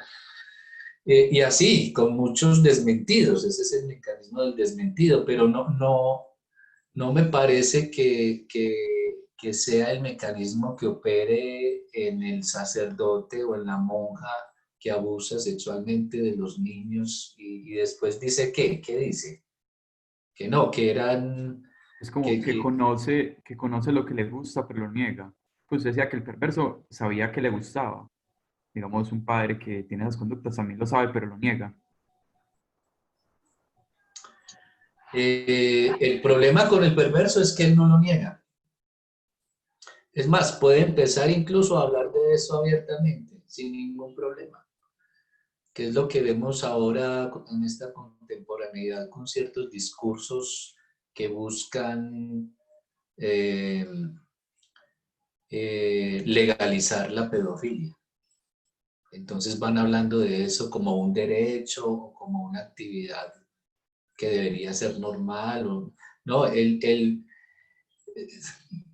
Y así, con muchos desmentidos, ese es el mecanismo del desmentido, pero no me parece que sea el mecanismo que opere en el sacerdote o en la monja que abusa sexualmente de los niños y después dice ¿qué? ¿Qué dice? Que no, que eran Es como que, que conoce lo que le gusta, pero lo niega. Pues usted decía que el perverso sabía que le gustaba. Digamos, un padre que tiene esas conductas también lo sabe, pero lo niega. el problema con el perverso es que él no lo niega. Es más, puede empezar incluso a hablar de eso abiertamente, sin ningún problema, que es lo que vemos ahora en esta contemporaneidad con ciertos discursos que buscan eh, legalizar la pedofilia. Entonces van hablando de eso como un derecho o como una actividad que debería ser normal. No,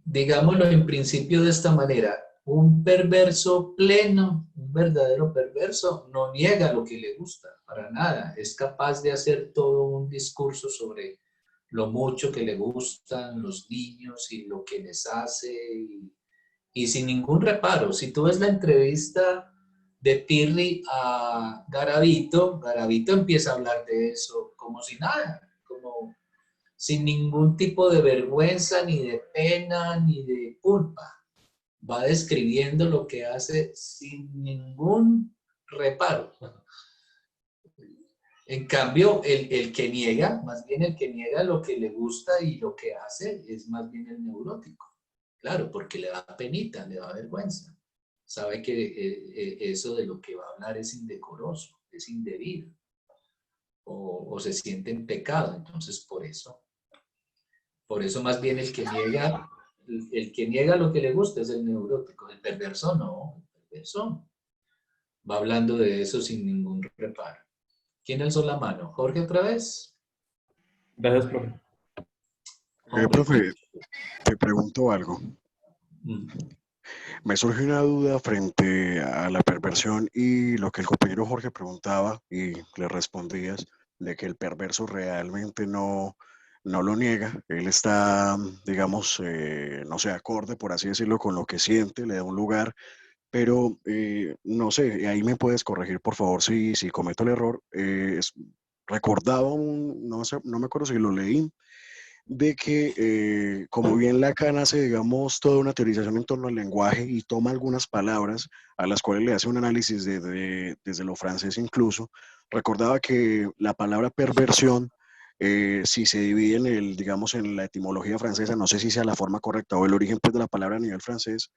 digámoslo en principio de esta manera, un perverso pleno, un verdadero perverso, no niega lo que le gusta, para nada. Es capaz de hacer todo un discurso sobre lo mucho que le gustan los niños y lo que les hace, y sin ningún reparo. Si tú ves la entrevista de Pirri a Garavito, Garavito empieza a hablar de eso como si nada, como sin ningún tipo de vergüenza, ni de pena, ni de culpa. Va describiendo lo que hace sin ningún reparo. En cambio, el que niega, más bien el que niega lo que le gusta y lo que hace, es más bien el neurótico. Claro, porque le da penita, le da vergüenza. Sabe que eso de lo que va a hablar es indecoroso, es indebido, o se siente en pecado. Entonces, por eso más bien el que niega lo que le gusta es el neurótico. El perverso no, el perverso va hablando de eso sin ningún reparo. ¿Quién alzó la mano? ¿Jorge otra vez? Gracias, profe. Hombre, Profe, te pregunto algo. mm, Me surge una duda frente a la perversión y lo que el compañero Jorge preguntaba y le respondías de que el perverso realmente no lo niega. Él está, digamos, no sé, acorde, por así decirlo, con lo que siente, le da un lugar, pero no sé, ahí me puedes corregir, por favor, si cometo el error. Recordaba no sé, no me acuerdo si lo leí de que, como bien Lacan hace, digamos, toda una teorización en torno al lenguaje y toma algunas palabras a las cuales le hace un análisis desde lo francés incluso, recordaba que la palabra perversión, si se divide digamos, en la etimología francesa, no sé si sea la forma correcta o el origen pues, de la palabra a nivel francés,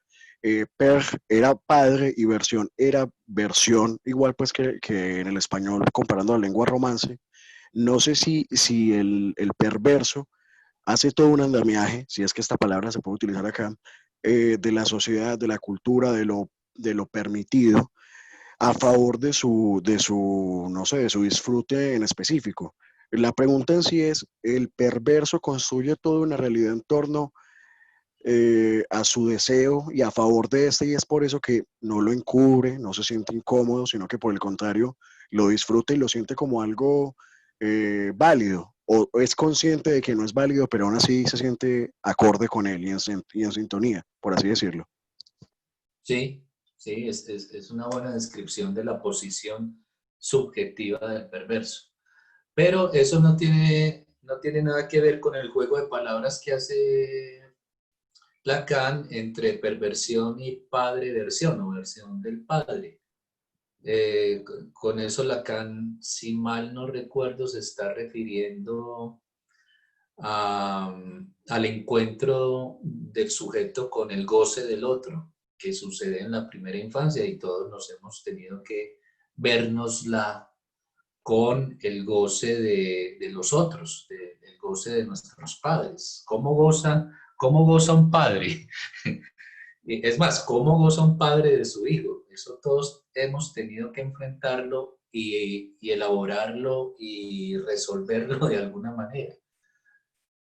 per era padre y versión era versión, igual pues que en el español, comparando la lengua romance. No sé si el perverso hace todo un andamiaje, si es que esta palabra se puede utilizar acá, de la sociedad, de la cultura, de lo permitido, a favor no sé, de su disfrute en específico. La pregunta en sí es, ¿el perverso construye toda una realidad en torno a su deseo y a favor de este, y es por eso que no lo encubre, no se siente incómodo, sino que por el contrario lo disfruta y lo siente como algo válido, o es consciente de que no es válido, pero aún así se siente acorde con él y en sintonía, por así decirlo? sí, sí, es una buena descripción de la posición subjetiva del perverso. Pero eso no tiene nada que ver con el juego de palabras que hace Lacan entre perversión y padre-versión o versión del padre. Con eso Lacan, si mal no recuerdo, se está refiriendo al encuentro del sujeto con el goce del otro, que sucede en la primera infancia y todos nos hemos tenido que vernosla con el goce de los otros, el goce de nuestros padres. ¿Cómo goza un padre? Es más, ¿cómo goza un padre de su hijo? Eso todos hemos tenido que enfrentarlo y elaborarlo y resolverlo de alguna manera.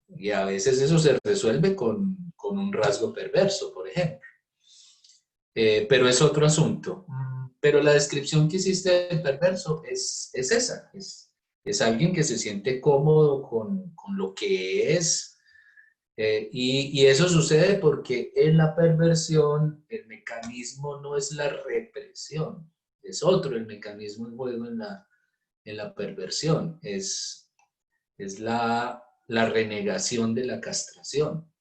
Y a veces eso se resuelve con un rasgo perverso, por ejemplo. Pero es otro asunto. Pero la descripción que hiciste del perverso es esa. Es alguien que se siente cómodo con lo que es. Y eso sucede porque en la perversión el mecanismo no es la represión. Es otro el mecanismo en juego en la perversión. Es la renegación de la castración.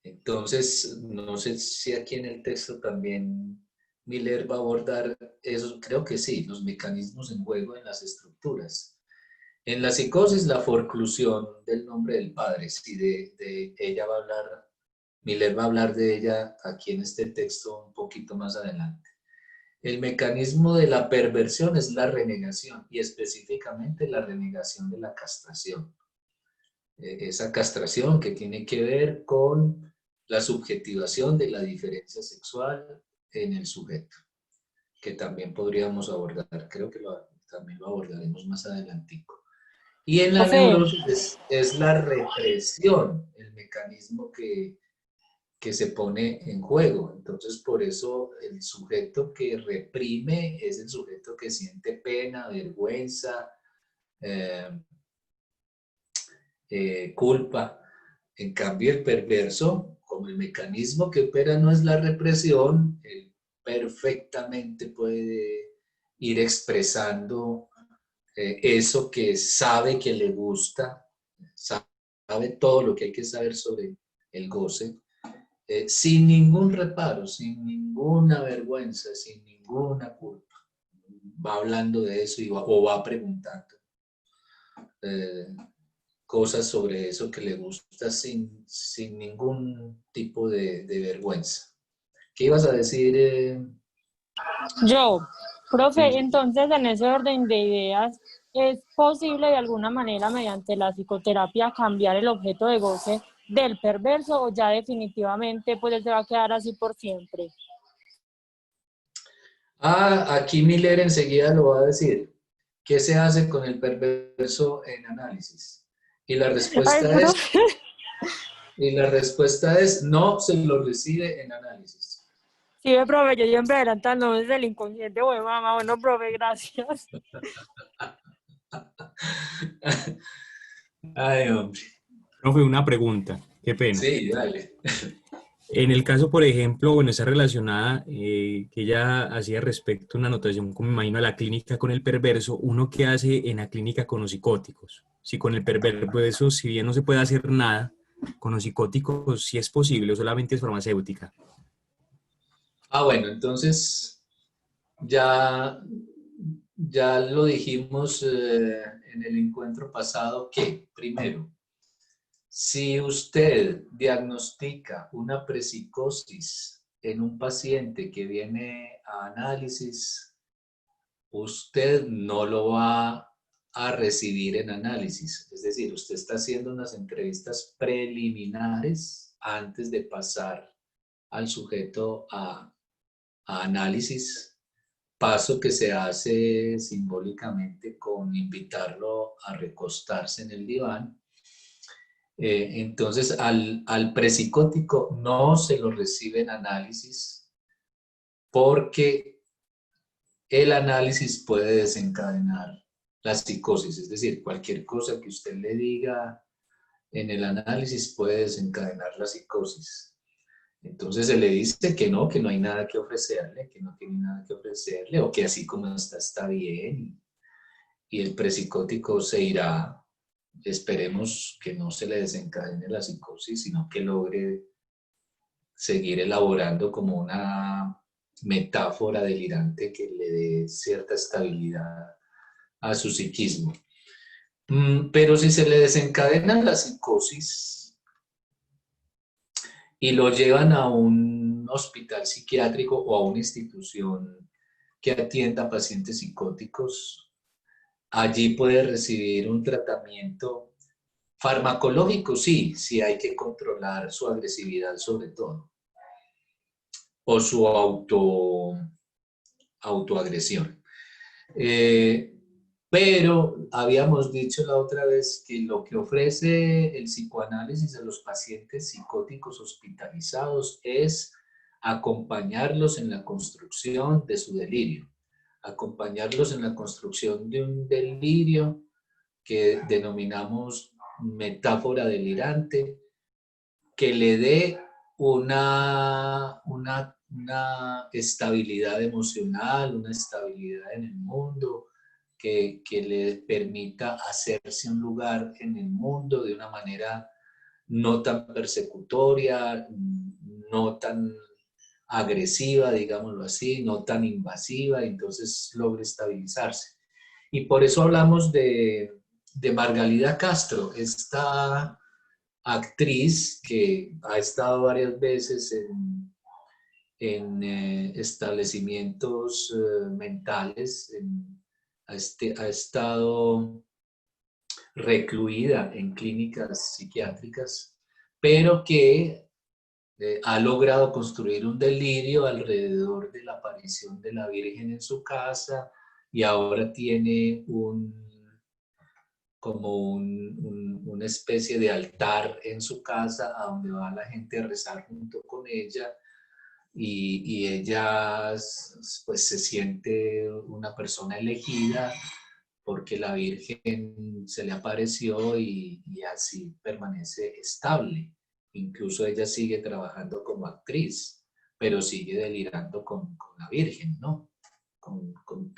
Entonces, no sé si aquí en el texto también Miller va a abordar eso, creo que sí, los mecanismos en juego en las estructuras. En la psicosis, la forclusión del nombre del padre, sí, de ella va a hablar, Miller va a hablar de ella aquí en este texto un poquito más adelante. El mecanismo de la perversión es la renegación y específicamente la renegación de la castración. Esa castración que tiene que ver con la subjetivación de la diferencia sexual en el sujeto, que también podríamos abordar, creo que también lo abordaremos más adelantico. Y en la Profe, neurosis es la represión, el mecanismo que se pone en juego. Entonces, por eso el sujeto que reprime es el sujeto que siente pena, vergüenza, culpa. En cambio, el perverso, como el mecanismo que opera no es la represión, él perfectamente puede ir expresando eso que sabe que le gusta, sabe todo lo que hay que saber sobre el goce, sin ningún reparo, sin ninguna vergüenza, sin ninguna culpa. Va hablando de eso o va preguntando cosas sobre eso que le gusta sin ningún tipo de vergüenza. ¿Qué ibas a decir? yo, profe, Sí. entonces en ese orden de ideas, ¿es posible de alguna manera mediante la psicoterapia cambiar el objeto de goce del perverso o ya definitivamente pues él se va a quedar así por siempre? Aquí Miller enseguida lo va a decir. ¿Qué se hace con el perverso en análisis? Y la Ay, respuesta es, profe, no se lo recibe en análisis. sí, profe, yo siempre adelantando desde el inconsciente, bueno, mamá, bueno, profe, gracias. Ay, hombre. Profe, una pregunta, qué pena. Sí, dale. En el caso, por ejemplo, bueno, está relacionada, que ella hacía respecto a una anotación, como me imagino, a la clínica con el perverso, uno que hace en la clínica con los psicóticos. Si con el perverso, si bien no se puede hacer nada, con los psicóticos sí es posible, o solamente es farmacéutica. Bueno, entonces ya lo dijimos en el encuentro pasado que, primero, si usted diagnostica una prepsicosis en un paciente que viene a análisis, usted no lo va a recibir en análisis. Es decir, usted está haciendo unas entrevistas preliminares antes de pasar al sujeto a análisis, paso que se hace simbólicamente con invitarlo a recostarse en el diván. Entonces, al prepsicótico no se lo recibe en análisis porque el análisis puede desencadenar la psicosis, es decir, cualquier cosa que usted le diga en el análisis puede desencadenar la psicosis. Entonces se le dice que no hay nada que ofrecerle, que no tiene nada que ofrecerle, o que así como está bien, y el prepsicótico se irá. Esperemos que no se le desencadene la psicosis, sino que logre seguir elaborando como una metáfora delirante que le dé cierta estabilidad a su psiquismo. Pero si se le desencadena la psicosis y lo llevan a un hospital psiquiátrico o a una institución que atienda a pacientes psicóticos, allí puede recibir un tratamiento farmacológico, sí hay que controlar su agresividad sobre todo, o su autoagresión. Pero habíamos dicho la otra vez que lo que ofrece el psicoanálisis a los pacientes psicóticos hospitalizados es acompañarlos en la construcción de su delirio, acompañarlos en la construcción de un delirio que denominamos metáfora delirante, que le dé una estabilidad emocional, una estabilidad en el mundo, que le permita hacerse un lugar en el mundo de una manera no tan persecutoria, no tan agresiva, digámoslo así, no tan invasiva, entonces logre estabilizarse. Y por eso hablamos de Margalida Castro, esta actriz que ha estado varias veces en establecimientos mentales, ha estado recluida en clínicas psiquiátricas, pero que ha logrado construir un delirio alrededor de la aparición de la Virgen en su casa y ahora tiene una especie de altar en su casa a donde va la gente a rezar junto con ella y ella pues se siente una persona elegida porque la Virgen se le apareció y así permanece estable. Incluso ella sigue trabajando como actriz, pero sigue delirando con la Virgen, ¿no? Con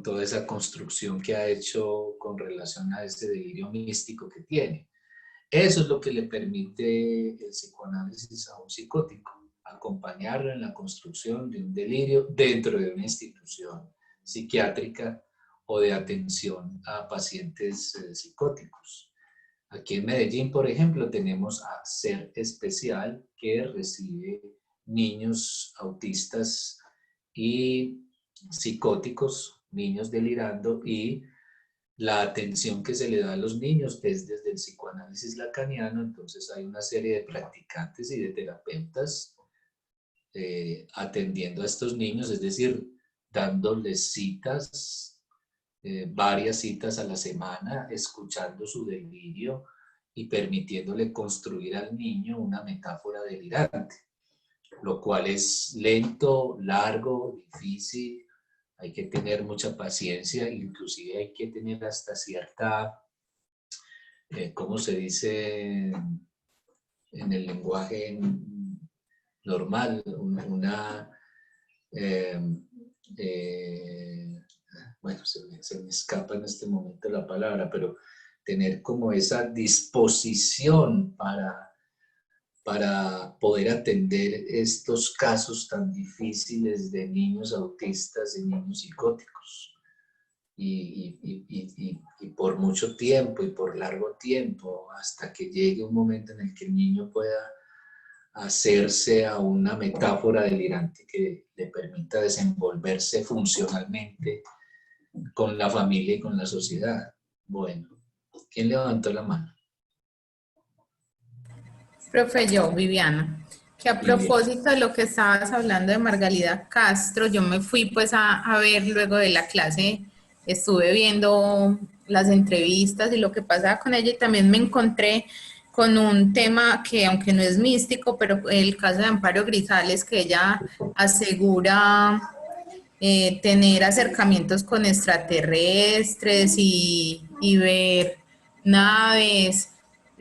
toda esa construcción que ha hecho con relación a ese delirio místico que tiene. Eso es lo que le permite el psicoanálisis a un psicótico, acompañarlo en la construcción de un delirio dentro de una institución psiquiátrica o de atención a pacientes psicóticos. Aquí en Medellín, por ejemplo, tenemos a Ser Especial, que recibe niños autistas y psicóticos, niños delirando, y la atención que se le da a los niños es desde el psicoanálisis lacaniano. Entonces hay una serie de practicantes y de terapeutas atendiendo a estos niños, es decir, dándoles citas, varias citas a la semana, escuchando su delirio y permitiéndole construir al niño una metáfora delirante, lo cual es lento, largo, difícil. Hay que tener mucha paciencia, inclusive hay que tener hasta cierta, ¿cómo se dice en el lenguaje normal? Bueno, se me escapa en este momento la palabra, pero tener como esa disposición para poder atender estos casos tan difíciles de niños autistas y niños psicóticos. Y por mucho tiempo y por largo tiempo, hasta que llegue un momento en el que el niño pueda hacerse a una metáfora delirante que le permita desenvolverse funcionalmente con la familia y con la sociedad. Bueno, ¿quién levantó la mano? Profe, yo, Viviana, que a propósito de lo que estabas hablando de Margalida Castro, yo me fui pues a ver luego de la clase, estuve viendo las entrevistas y lo que pasaba con ella y también me encontré con un tema que aunque no es místico, pero el caso de Amparo Grisales, que ella asegura tener acercamientos con extraterrestres y ver naves.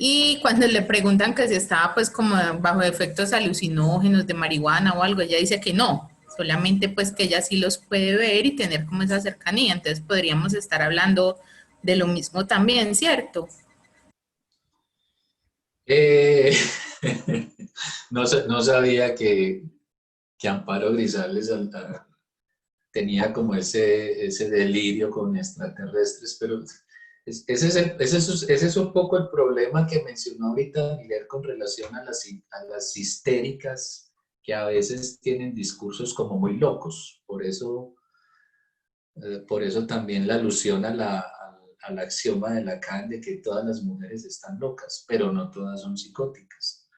Y cuando le preguntan que si estaba pues como bajo efectos alucinógenos de marihuana o algo, ella dice que no, solamente pues que ella sí los puede ver y tener como esa cercanía. Entonces podríamos estar hablando de lo mismo también, ¿cierto? No sabía que Amparo Grisales tenía como ese delirio con extraterrestres, pero ese es un poco el problema que mencionó ahorita Miguel con relación a las histéricas, que a veces tienen discursos como muy locos. Por eso también la alusión al axioma de Lacan de que todas las mujeres están locas, pero no todas son psicóticas.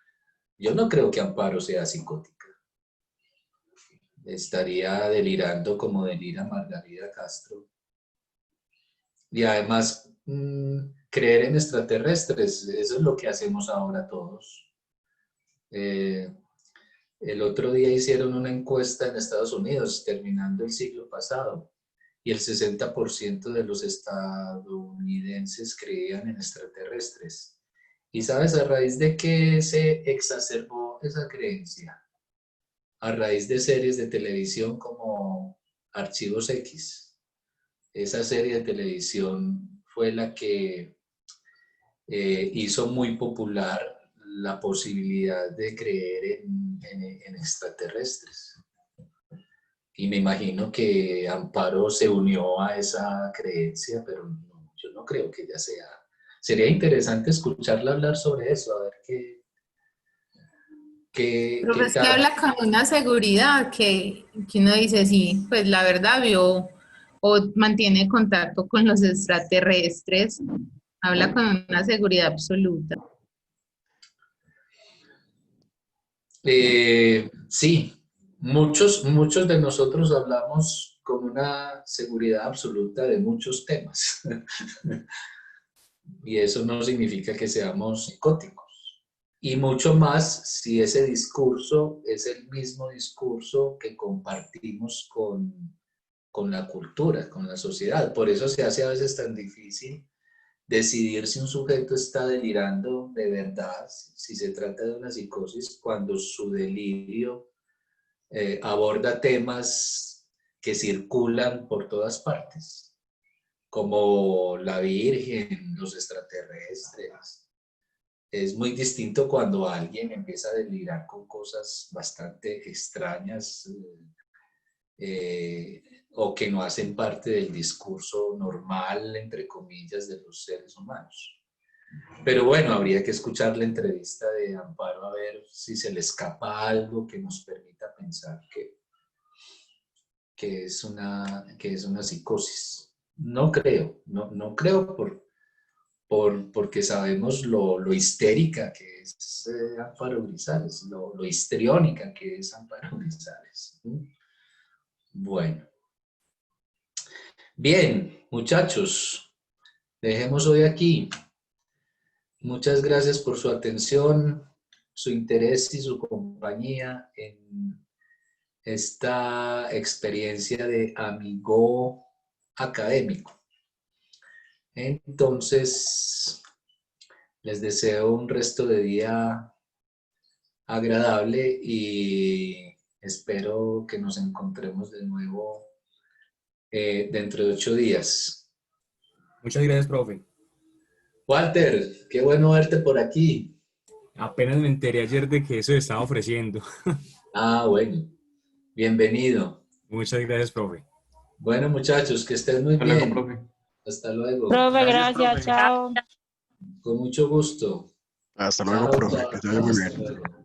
Yo no creo que Amparo sea psicótica. Estaría delirando como delira Margalida Castro. Y además, creer en extraterrestres, eso es lo que hacemos ahora todos. El otro día hicieron una encuesta en Estados Unidos, terminando el siglo pasado, y el 60% de los estadounidenses creían en extraterrestres. ¿Y sabes a raíz de qué se exacerbó esa creencia? A raíz de series de televisión como Archivos X. esa serie de televisión fue la que hizo muy popular la posibilidad de creer en extraterrestres. Y me imagino que Amparo se unió a esa creencia, pero no, yo no creo que ella sea. Sería interesante escucharla hablar sobre eso, a ver Pero qué es que tal. habla con una seguridad que uno dice, sí, pues la verdad vio o mantiene contacto con los extraterrestres, habla con una seguridad absoluta. Sí, muchos de nosotros hablamos con una seguridad absoluta de muchos temas. Y eso no significa que seamos psicóticos. Y mucho más si ese discurso es el mismo discurso que compartimos con la cultura, con la sociedad. Por eso se hace a veces tan difícil decidir si un sujeto está delirando de verdad, si se trata de una psicosis, cuando su delirio aborda temas que circulan por todas partes, como la Virgen, los extraterrestres. Es muy distinto cuando alguien empieza a delirar con cosas bastante extrañas o que no hacen parte del discurso normal, entre comillas, de los seres humanos. Pero bueno, habría que escuchar la entrevista de Amparo a ver si se le escapa algo que nos permita pensar que es una psicosis. No creo, no creo porque sabemos lo histérica que es Amparo Grisales, lo histriónica que es Amparo Grisales. Bueno. Bien, muchachos, dejemos hoy aquí. Muchas gracias por su atención, su interés y su compañía en esta experiencia de amigo académico. Entonces, les deseo un resto de día agradable y espero que nos encontremos de nuevo dentro de 8 días. Muchas gracias, profe. Walter, qué bueno verte por aquí. Apenas me enteré ayer de que eso se estaba ofreciendo. Ah, bueno. Bienvenido. Muchas gracias, profe. Bueno, muchachos, que estén muy Hasta luego, bien. profe. Hasta luego. Profe, Gracias, gracias, profe. chao. Con mucho gusto. Hasta luego, Chao, profe, chao. que te vaya muy Hasta bien. luego.